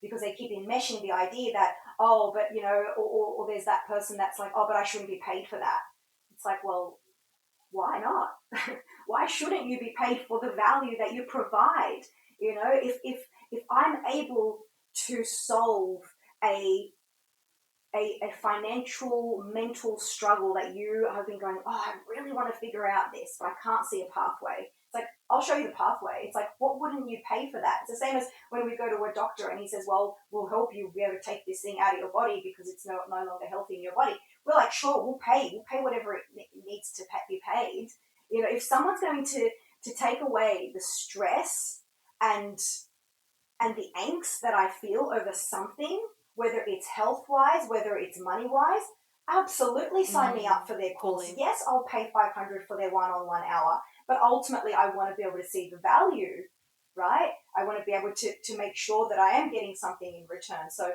because they keep enmeshing the idea that, oh, but or there's that person that's like, oh, but I shouldn't be paid for that. It's like, well, why not? Why shouldn't you be paid for the value that you provide? If I'm able to solve a a financial mental struggle that you have been going, oh, I really want to figure out this, but I can't see a pathway. It's like, I'll show you the pathway. It's like, what wouldn't you pay for that? It's the same as when we go to a doctor and he says, well, we'll help you be able to take this thing out of your body because it's no longer healthy in your body. We're like, sure, we'll pay whatever it needs to be paid. If someone's going to take away the stress and the angst that I feel over something, whether it's health wise, whether it's money wise, absolutely sign me Mm-hmm. up for their course. Fully. Yes, I'll pay 500 for their one-on-one hour, but ultimately I want to be able to see the value, right? I want to be able to make sure that I am getting something in return. So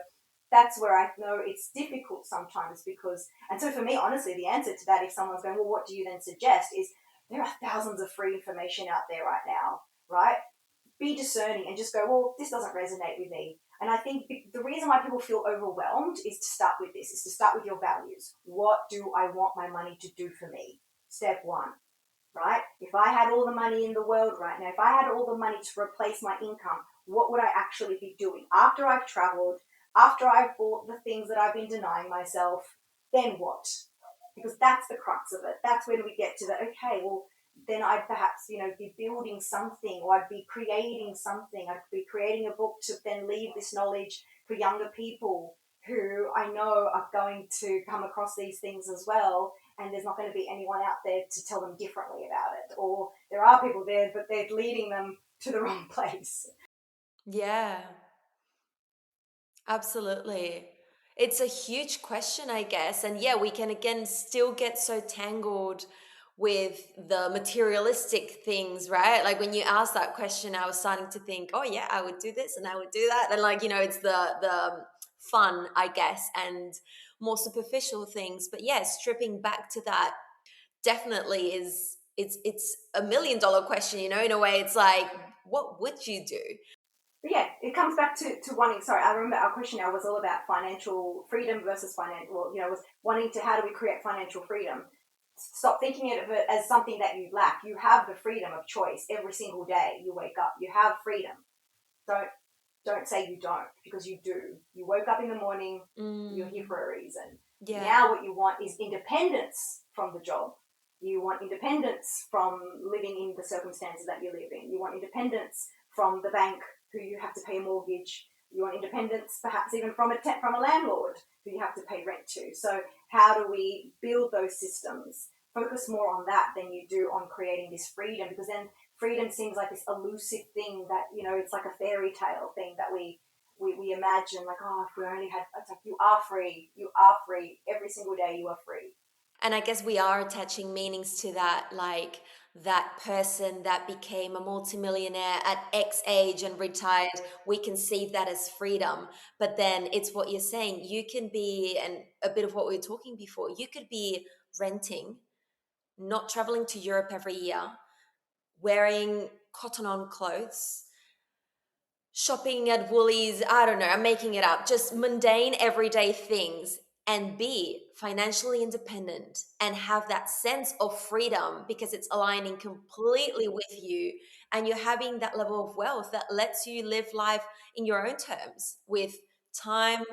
that's where I know it's difficult sometimes because, and so for me, honestly, the answer to that, if someone's going, well, what do you then suggest, is there are thousands of free information out there right now, right? Be discerning and just go, well, this doesn't resonate with me. And I think the reason why people feel overwhelmed is to start with this, is to start with your values. What do I want my money to do for me? Step one, right? If I had all the money in the world right now, if I had all the money to replace my income, what would I actually be doing? After I've traveled, after I've bought the things that I've been denying myself, then what? Because that's the crux of it. That's when we get to the, okay, well, then I'd perhaps, be building something, or I'd be creating something. I'd be creating a book to then leave this knowledge for younger people who I know are going to come across these things as well. And there's not going to be anyone out there to tell them differently about it. Or there are people there, but they're leading them to the wrong place. Yeah, absolutely. It's a huge question, I guess. And yeah, we can again still get so tangled with the materialistic things, right? Like when you asked that question, I was starting to think, oh yeah, I would do this and I would do that. And like, it's the fun, I guess, and more superficial things. But yeah, stripping back to that definitely is it's $1 million question, in a way. It's like, what would you do? But yeah, it comes back to wanting. Sorry, I remember our question now was all about financial freedom versus financial. Well, was wanting to, how do we create financial freedom? Stop thinking of it as something that you lack. You have the freedom of choice every single day. You wake up. You have freedom. Don't don't say you don't, because you do. You woke up in the morning. You're here Mm, for a reason. yeah. Now, what you want is independence from the job. You want independence from living in the circumstances that you live in. You want independence from the bank who you have to pay a mortgage. You want independence perhaps even from from a landlord who you have to pay rent to. So how do we build those systems? Focus more on that than you do on creating this freedom, because then freedom seems like this elusive thing that, it's like a fairy tale thing that we imagine, like, oh, if we only had, it's like, you are free every single day. You are free. And I guess we are attaching meanings to that, like that person that became a multimillionaire at X age and retired, we conceive that as freedom. But then it's what you're saying. You can be, and a bit of what we were talking before, you could be renting, not traveling to Europe every year, wearing cotton on clothes, shopping at Woolies, I don't know, I'm making it up, just mundane everyday things, and be financially independent and have that sense of freedom because it's aligning completely with you, and you're having that level of wealth that lets you live life in your own terms with time,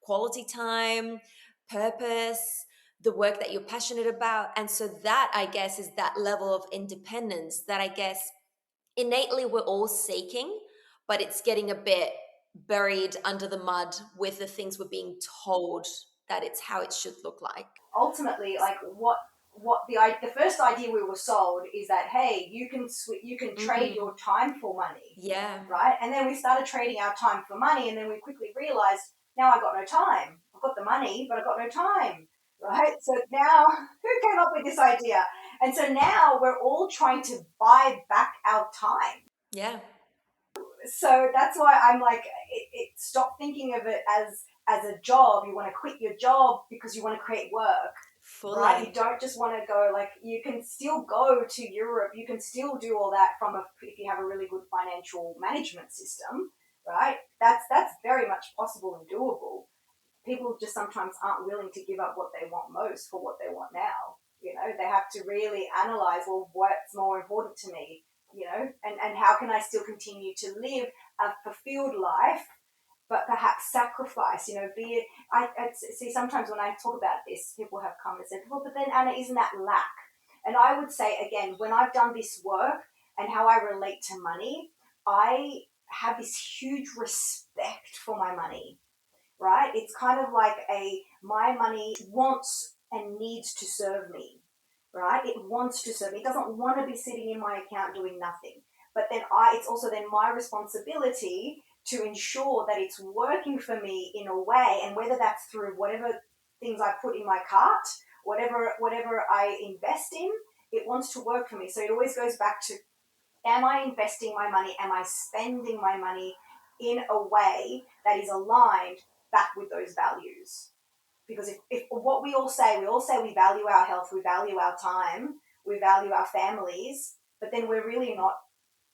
quality time, purpose, the work that you're passionate about. And so that, I guess, is that level of independence that I guess innately we're all seeking, but it's getting a bit buried under the mud with the things we're being told that it's how it should look like. Ultimately, like what the first idea we were sold is that, hey, you can trade your time for money, Yeah, right? And then we started trading our time for money, and then we quickly realized, now I got no time. I've got the money, but I got no time, right? So now, who came up with this idea? And so now we're all trying to buy back our time. yeah, So that's why I'm like, stop thinking of it as a job. You want to quit your job because you want to create work, right? You fully. don't just want to go, like, you can still go to Europe. You can still do all that if you have a really good financial management system, right? That's very much possible and doable. People just sometimes aren't willing to give up what they want most for what they want now. They have to really analyze, well, what's more important to me, and how can I still continue to live a fulfilled life, but perhaps sacrifice, I see sometimes when I talk about this, people have come and said, well, but then Anna, isn't that lack? And I would say, again, when I've done this work and how I relate to money, I have this huge respect for my money, right? It's kind of like my money wants and needs to serve me, right? It wants to serve me. It doesn't want to be sitting in my account doing nothing. But then it's also then my responsibility to ensure that it's working for me in a way, and whether that's through whatever things I put in my cart, whatever I invest in, it wants to work for me. So it always goes back to, am I investing my money? Am I spending my money in a way that is aligned back with those values? Because if what we all say we value our health, we value our time, we value our families, but then we're really not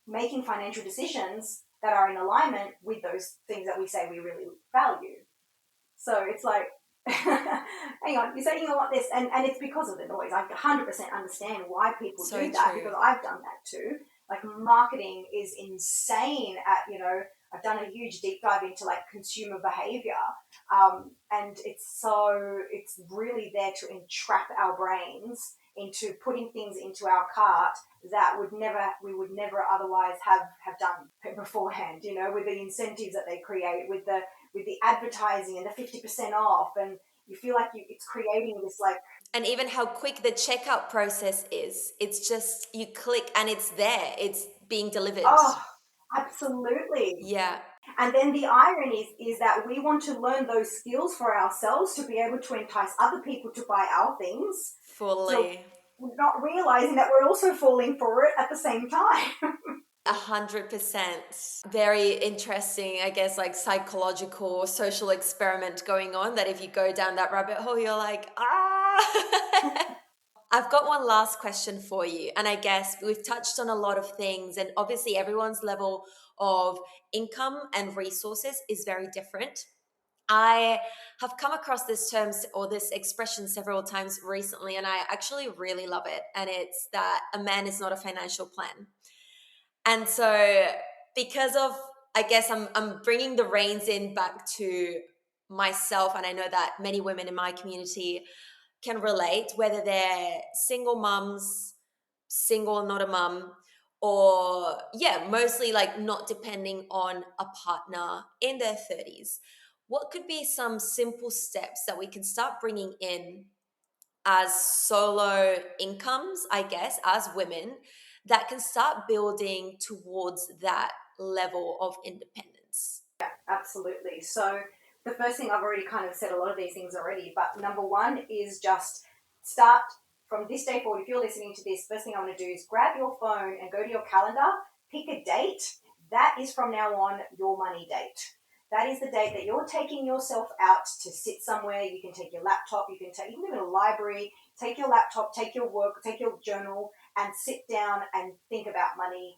making financial decisions that are in alignment with those things that we say we really value. So it's like, hang on, you're saying you want this, and it's because of the noise. I 100% understand why people So do that, true. because I've done that too. Like, marketing is insane at, I've done a huge deep dive into like consumer behavior, and it's really there to entrap our brains into putting things into our cart that we would never otherwise have done beforehand. With the incentives that they create, with the advertising and the 50% off, and you feel like it's creating this, like, And even how quick the checkout process is. It's just you click and it's there. It's being delivered. oh, absolutely. Yeah, And then the irony is that we want to learn those skills for ourselves to be able to entice other people to buy our things. So fully. we're not realizing that we're also falling for it at the same time. 100%. Very interesting, I guess, like psychological social experiment going on that if you go down that rabbit hole, you're like, ah. I've got one last question for you. And I guess we've touched on a lot of things, and obviously everyone's level of income and resources is very different. I have come across this term or this expression several times recently, and I actually really love it. And it's that a man is not a financial plan. And so, because of, I guess I'm bringing the reins in back to myself, and I know that many women in my community can relate, whether they're single mums, single, not a mum, or yeah, mostly like not depending on a partner in their 30s. What could be some simple steps that we can start bringing in as solo incomes, I guess, as women, that can start building towards that level of independence? Absolutely. So the first thing, I've already kind of said a lot of these things already, but number one is just start from this day forward. If you're listening to this, first thing I want to do is grab your phone and go to your calendar, pick a date. That is from now on your money date. That is the date that you're taking yourself out to sit somewhere. You can take your laptop, you can go to a library, take your laptop, take your work, take your journal, and sit down and think about money.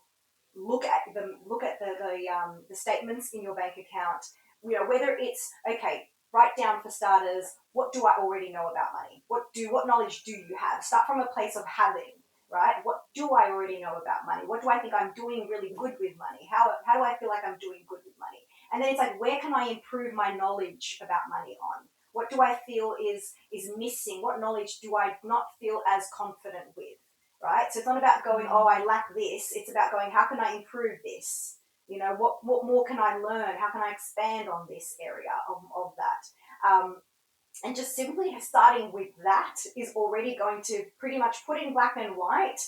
Look at the statements in your bank account. Whether it's okay. Write down, for starters, what do I already know about money? What knowledge do you have? Start from a place of having, right? What do I already know about money? What do I think I'm doing really good with money? How do I feel like I'm doing good with money? And then it's like, where can I improve my knowledge about money on? What do I feel is missing? What knowledge do I not feel as confident with? Right? So it's not about going, oh, I lack this. It's about going, how can I improve this? What more can I learn? How can I expand on this area of that? And just simply starting with that is already going to pretty much put in black and white.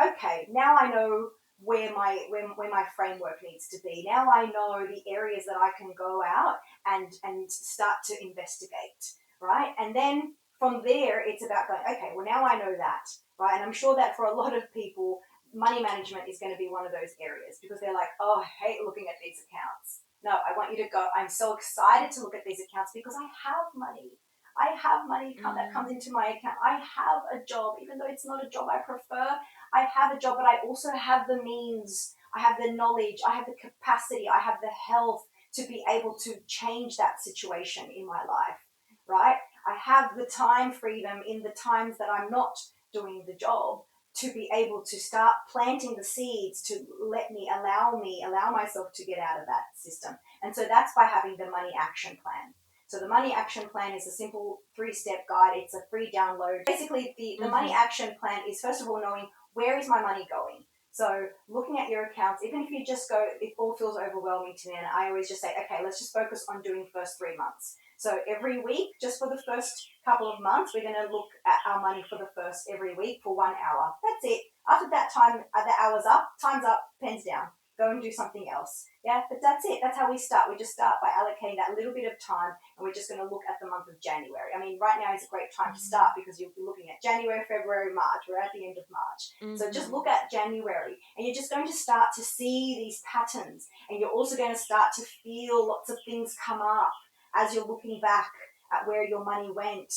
Okay, now I know where my framework needs to be. Now I know the areas that I can go out and start to investigate, right? And then from there, it's about going, okay, well, now I know that, right? And I'm sure that for a lot of people, money management is going to be one of those areas because they're like, oh, I hate looking at these accounts. No, I want you to go, I'm so excited to look at these accounts because I have money. I have money that comes into my account. I have a job, even though it's not a job I prefer. I have a job, but I also have the means. I have the knowledge. I have the capacity. I have the health to be able to change that situation in my life, right? I have the time freedom in the times that I'm not doing the job to be able to start planting the seeds to allow myself to get out of that system. And so that's by having the money action plan. So the money action plan is a simple 3-step guide. It's a free download. Basically, the money action plan is, first of all, knowing where is my money going. So looking at your accounts, even if you just go, it all feels overwhelming to me. And I always just say, okay, let's just focus on doing first 3 months. So every week, just for the first couple of months, we're going to look at our money for the first every week for 1 hour. That's it. After that time, the hour's up, time's up, pen's down. Go and do something else. Yeah, but that's it. That's how we start. We just start by allocating that little bit of time, and we're just going to look at the month of January. I mean, right now is a great time to start because you'll be looking at January, February, March. We're at the end of March. So just look at January, and you're just going to start to see these patterns, and you're also going to start to feel lots of things come up as you're looking back at where your money went,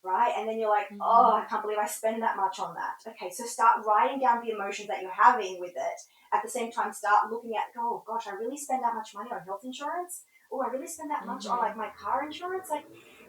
right? And then you're like, oh, I can't believe I spend that much on that. Okay, so start writing down the emotions that you're having with it. At the same time, start looking at, oh gosh, I really spend that much money on health insurance. Oh, I really spend that much on like my car insurance. Like,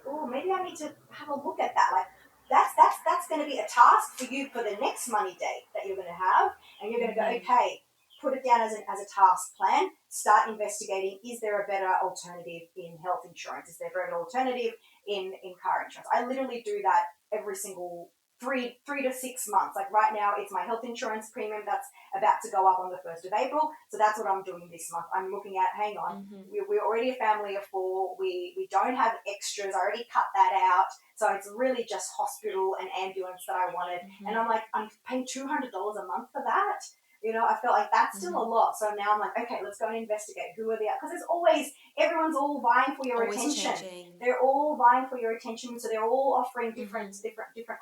oh, maybe I need to have a look at that. Like, that's going to be a task for you for the next money date that you're going to have, and you're going to go, okay, put it down as a task plan. Start investigating. Is there a better alternative in health insurance? Is there a better alternative in car insurance? I literally do that every single 3 to 6 months. Like right now, it's my health insurance premium that's about to go up on the 1st of April. So that's what I'm doing this month. I'm looking at, hang on, we're already a family of 4. We don't have extras. I already cut that out. So it's really just hospital and ambulance that I wanted. And I'm like, I'm paying $200 a month for that. I felt like that's still a lot. So now I'm like, okay, let's go and investigate who are the, because there's always, everyone's all vying for your attention. Changing. They're all vying for your attention. So they're all offering different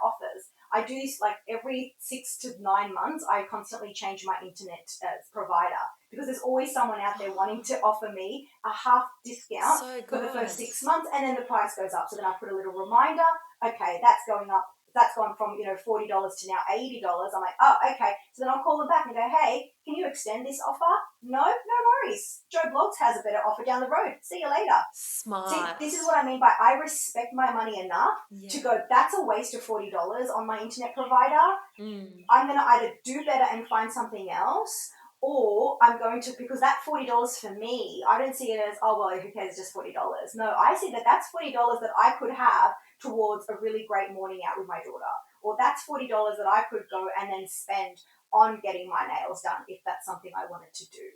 offers. I do this like every 6 to 9 months. I constantly change my internet provider because there's always someone out there wanting to offer me a half discount for the first 6 months, and then the price goes up. So then I put a little reminder. Okay, that's going up. That's gone from $40 to now $80. I'm like, oh, okay. So then I'll call them back and go, hey, can you extend this offer? No worries. Joe Blogs has a better offer down the road. See you later. Smart. See, this is what I mean by I respect my money enough to go, that's a waste of $40 on my internet provider. I'm going to either do better and find something else, or I'm going to, because that $40 for me, I don't see it as, oh, well, who cares, just $40. No, I see that that's $40 that I could have towards a really great morning out with my daughter. Or that's $40 that I could go and then spend on getting my nails done if that's something I wanted to do,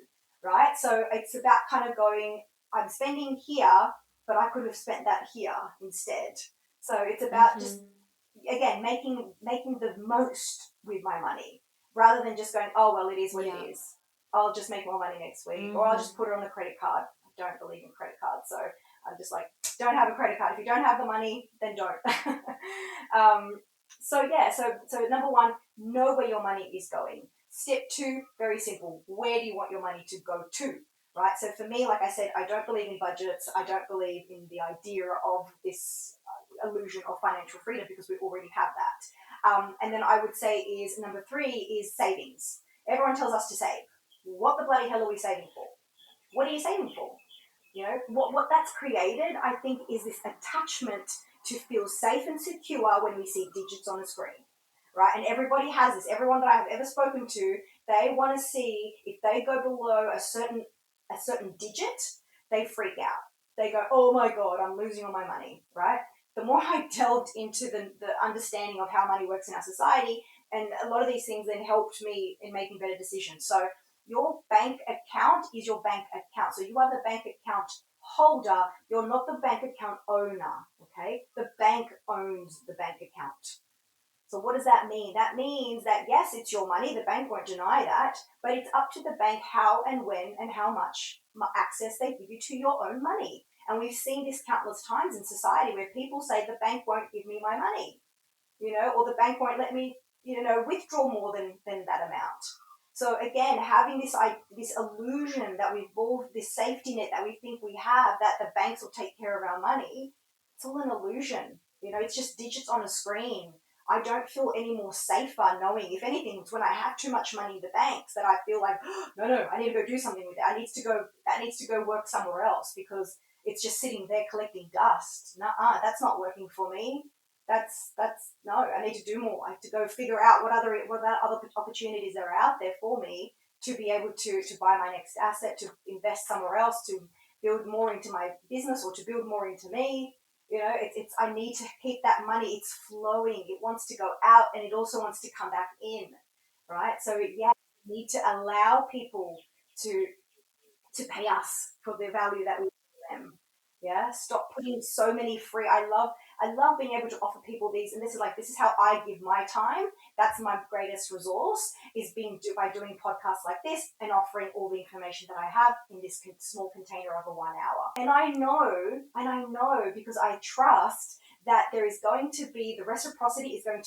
right? So it's about kind of going, I'm spending here, but I could have spent that here instead. So it's about just, again, making the most with my money rather than just going, oh, well, it is what it is. I'll just make more money next week, or I'll just put it on the credit card. I don't believe in credit cards, so I'm just like, don't have a credit card. If you don't have the money, then don't. So yeah, so number one, know where your money is going. Step two, very simple. Where do you want your money to go to? Right. So for me, like I said, I don't believe in budgets. I don't believe in the idea of this illusion of financial freedom because we already have that. And then I would say is number three is savings. Everyone tells us to save. What the bloody hell are we saving for? What are you saving for? You know, what that's created, I think, is this attachment to feel safe and secure when we see digits on a screen, right? And everybody has this. Everyone that I have ever spoken to, they want to see if they go below a certain digit, they freak out. They go, oh my god, I'm losing all my money, right? The more I delved into the understanding of how money works in our society, and a lot of these things then helped me in making better decisions. So your bank account is your bank account. So you are the bank account holder. You're not the bank account owner. Okay. The bank owns the bank account. So what does that mean? That means that yes, it's your money. The bank won't deny that, but it's up to the bank how and when and how much access they give you to your own money. And we've seen this countless times in society where people say the bank won't give me my money, or the bank won't let me, withdraw more than that amount. So again, having this illusion that we've built, this safety net that we think we have, that the banks will take care of our money, it's all an illusion. It's just digits on a screen. I don't feel any more safer knowing, if anything, it's when I have too much money in the banks that I feel like, oh, no, I need to go do something with it. That needs to go work somewhere else because it's just sitting there collecting dust. Nuh-uh, that's not working for me. That's no. I need to do more. I have to go figure out what other opportunities are out there for me to be able to buy my next asset, to invest somewhere else, to build more into my business or to build more into me. It's I need to keep that money. It's flowing. It wants to go out and it also wants to come back in, right? So yeah, we need to allow people to to pay us for the value that we give them. Yeah, stop putting so many free. I love being able to offer people these, and this is how I give my time. That's my greatest resource is by doing podcasts like this and offering all the information that I have in this small container of a 1 hour. And I know because I trust that there is going to be the reciprocity is going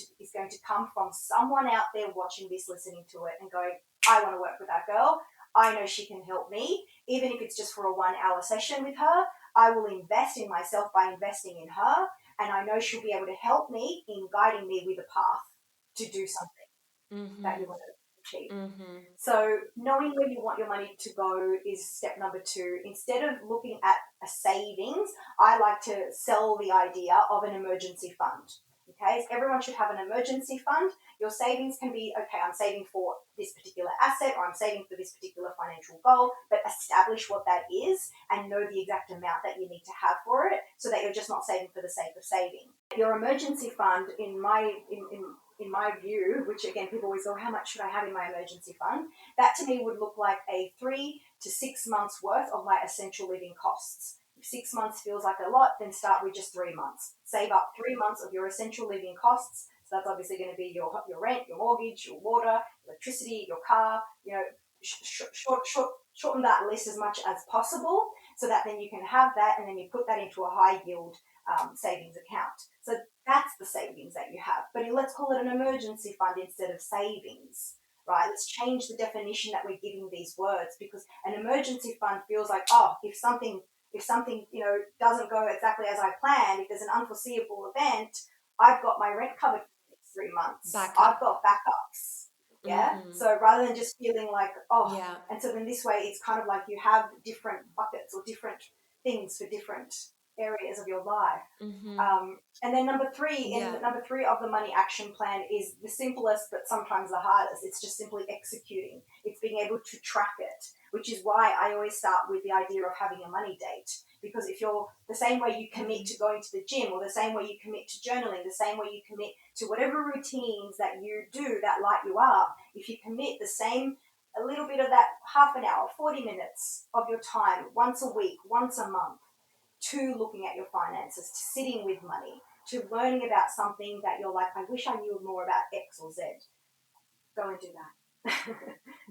to come from someone out there watching this, listening to it, and going, I want to work with that girl. I know she can help me, even if it's just for a 1 hour session with her. I will invest in myself by investing in her, and I know she'll be able to help me in guiding me with a path to do something that you Mm-hmm. want to achieve. Mm-hmm. So, knowing where you want your money to go is step number two. Instead of looking at a savings, I like to sell the idea of an emergency fund. Okay, so everyone should have an emergency fund. Your savings can be, okay, I'm saving for this particular asset or I'm saving for this particular financial goal, but establish what that is and know the exact amount that you need to have for it so that you're just not saving for the sake of saving. Your emergency fund, in my view, which again people always go, how much should I have in my emergency fund? That to me would look like a 3 to 6 months worth of my essential living costs. If 6 months feels like a lot, then start with just 3 months. Save up 3 months of your essential living costs. So that's obviously going to be your rent, your mortgage, your water, electricity, your car. Shorten that list as much as possible so that then you can have that and then you put that into a high yield savings account. So that's the savings that you have. But let's call it an emergency fund instead of savings, right? Let's change the definition that we're giving these words because an emergency fund feels like, oh, if something doesn't go exactly as I planned, if there's an unforeseeable event, I've got my rent covered for the next 3 months. I've Backup. got backups. Yeah. Mm-hmm. So rather than just feeling like, oh, Yeah. and so then this way it's kind of like you have different buckets or different things for different areas of your life. Mm-hmm. And then number three of the money action plan is the simplest, but sometimes the hardest. It's just simply executing. It's being able to track it, which is why I always start with the idea of having a money date. Because if you're the same way you commit to going to the gym, or the same way you commit to journaling, the same way you commit to whatever routines that you do that light you up, if you commit the same, a little bit of that half an hour, 40 minutes of your time once a week, once a month, to looking at your finances, to sitting with money, to learning about something that you're like, I wish I knew more about X or Z. Go and do that.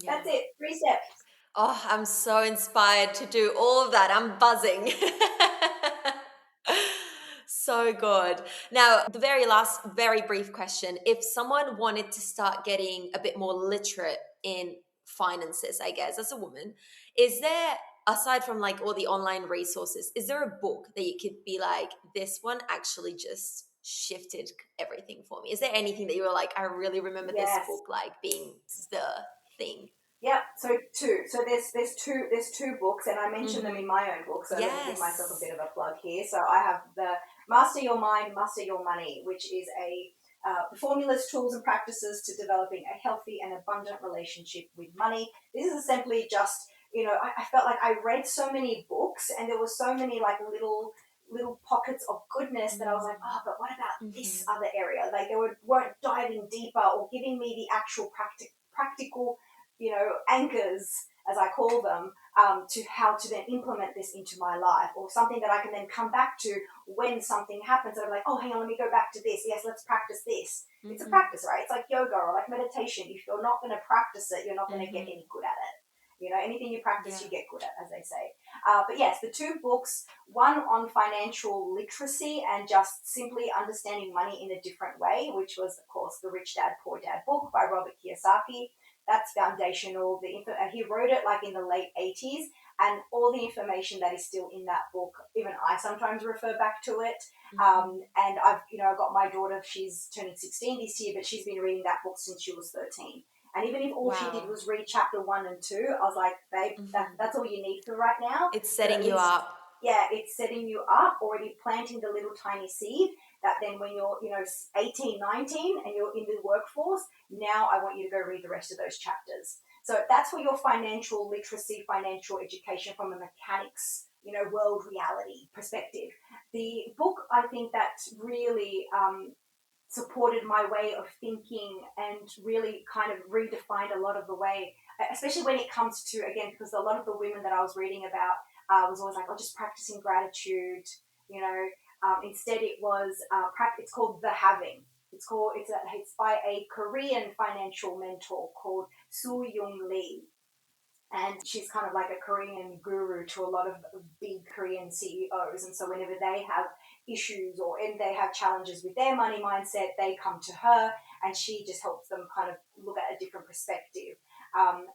Yeah. That's it. 3 steps. Oh, I'm so inspired to do all of that. I'm buzzing. So good. Now, the very last, very brief question. If someone wanted to start getting a bit more literate in finances, I guess, as a woman, is there, aside from like all the online resources, is there a book that you could be like, this one actually just shifted everything for me? Is there anything that you were like, I really remember this Yes. book like being the thing? Yep. So two. So there's two books, and I mentioned them Mm-hmm. in my own book. So let me give myself a Yes. bit of a plug here. So I have the Master Your Mind, Master Your Money, which is a formulas, tools, and practices to developing a healthy and abundant relationship with money. This is simply just, I felt like I read so many books, and there were so many like little pockets of goodness that I was like, oh, but what about this Mm-hmm. other area? Like they weren't diving deeper or giving me the actual practical anchors, as I call them, to how to then implement this into my life, or something that I can then come back to when something happens. And I'm like, oh, hang on, let me go back to this. Yes, let's practice this. It's a Mm-hmm. practice, right? It's like yoga or like meditation. If you're not going to practice it, you're not going to get Mm-hmm. any good at it. Anything you practice, Yeah. you get good at, as they say. But yes, the two books, one on financial literacy and just simply understanding money in a different way, which was, of course, the Rich Dad, Poor Dad book by Robert Kiyosaki. That's foundational. He wrote it like in the late 80s, and all the information that is still in that book, even I sometimes refer back to it. Mm-hmm. And I've got my daughter, she's turning 16 this year, but she's been reading that book since she was 13. And even if all she did Wow. was read chapter 1 and 2, I was like, babe, Mm-hmm. that's all you need for right now. It's But at setting you least, up. yeah, it's setting you up, already planting the little tiny seed that then when you're, 18, 19 and you're in the workforce, now I want you to go read the rest of those chapters. So that's for your financial literacy, financial education from a mechanics, world reality perspective. The book, I think that really supported my way of thinking and really kind of redefined a lot of the way, especially when it comes to, again, because a lot of the women that I was reading about was always like, oh, just practicing gratitude, you know. Instead, it was it's called The Having. It's by a Korean financial mentor called Soo Young Lee, and she's kind of like a Korean guru to a lot of big Korean CEOs. And so whenever they have issues or and they have challenges with their money mindset, they come to her, and she just helps them kind of look at a different perspective.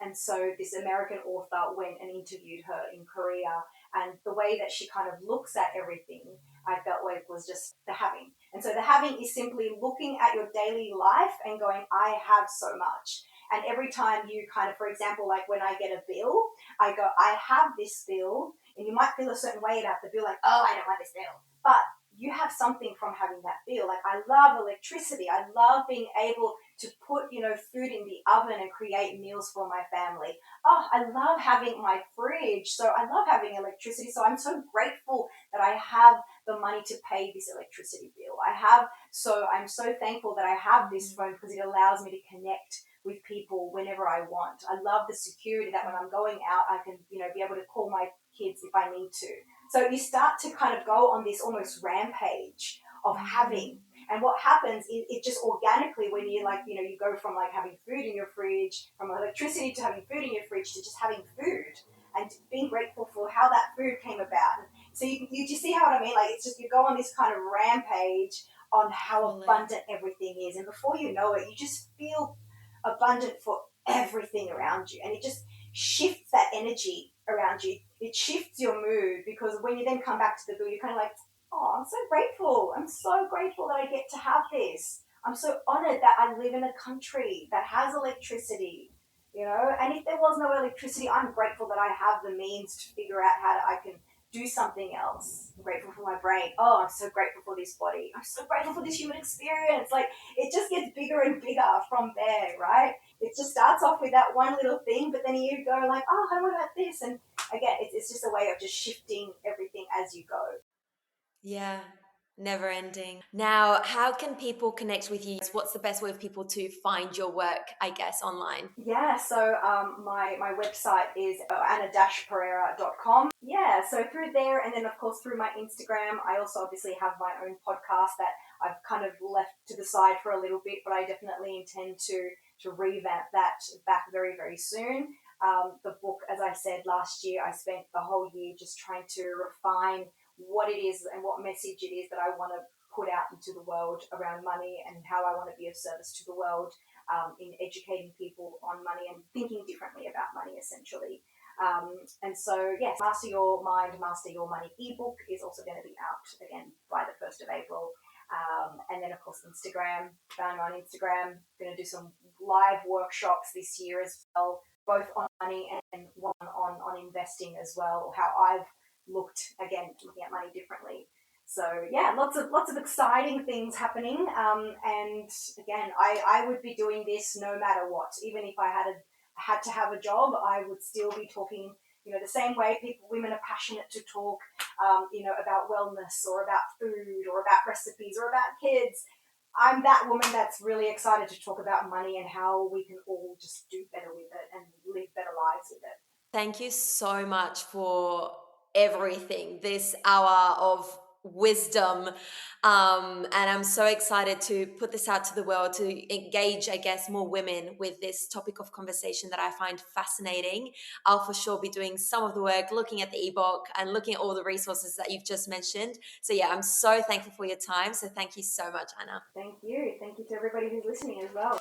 And so this American author went and interviewed her in Korea, and the way that she kind of looks at everything, I felt like was just the having. And so the having is simply looking at your daily life and going, I have so much. And every time you kind of, for example, like when I get a bill, I go, I have this bill, and you might feel a certain way about the bill, like, oh, I don't want this bill. But you have something from having that bill. Like, I love electricity. I love being able to put, food in the oven and create meals for my family. Oh, I love having my fridge. So I love having electricity. So I'm so grateful that I have the money to pay this electricity bill. I'm so thankful that I have this phone because it allows me to connect with people whenever I want. I love the security that when I'm going out, I can, be able to call my kids if I need to. So you start to kind of go on this almost rampage of having. Mm-hmm. And what happens is it just organically, when you like, you go from like having food in your fridge, from electricity to having food in your fridge to just having food and being grateful for how that food came about. So you just see how what I mean? Like it's just you go on this kind of rampage on how Fully. abundant everything is, and before you know it, you just feel abundant for everything around you, and it just shifts that energy around you. It shifts your mood because when you then come back to the bill, you're kind of like, oh, I'm so grateful. I'm so grateful that I get to have this. I'm so honored that I live in a country that has electricity, and if there was no electricity, I'm grateful that I have the means to figure out I can do something else. I'm grateful for my brain. Oh, I'm so grateful for this body. I'm so grateful for this human experience. Like it just gets bigger and bigger from there, right? It just starts off with that one little thing, but then you go like, oh, what about this? And again, it's just a way of just shifting everything as you go. Yeah. Never ending. Now, how can people connect with you? What's the best way for people to find your work, I guess, online? Yeah, so my website is ana-pereira.com. Yeah, so through there, and then of course through my Instagram, I also obviously have my own podcast that I've kind of left to the side for a little bit, but I definitely intend to revamp that back very, very soon. The book, as I said last year, I spent the whole year just trying to refine what it is and what message it is that I want to put out into the world around money, and how I want to be of service to the world in educating people on money and thinking differently about money, essentially. And so, yes, Master Your Mind, Master Your Money ebook is also going to be out again by the 1st of April. And then, of course, Instagram, found on Instagram. Going to do some live workshops this year as well, both on money and one on investing as well, how I've looking at money differently. So yeah, lots of exciting things happening. And again, I would be doing this no matter what. Even if I had to have a job, I would still be talking. The same way women are passionate to talk, about wellness or about food or about recipes or about kids. I'm that woman that's really excited to talk about money and how we can all just do better with it and live better lives with it. Thank you so much for everything, this hour of wisdom. And I'm so excited to put this out to the world to engage, I guess, more women with this topic of conversation that I find fascinating. I'll for sure be doing some of the work, looking at the ebook and looking at all the resources that you've just mentioned. So, yeah, I'm so thankful for your time. So, thank you so much, Anna. Thank you. Thank you to everybody who's listening as well.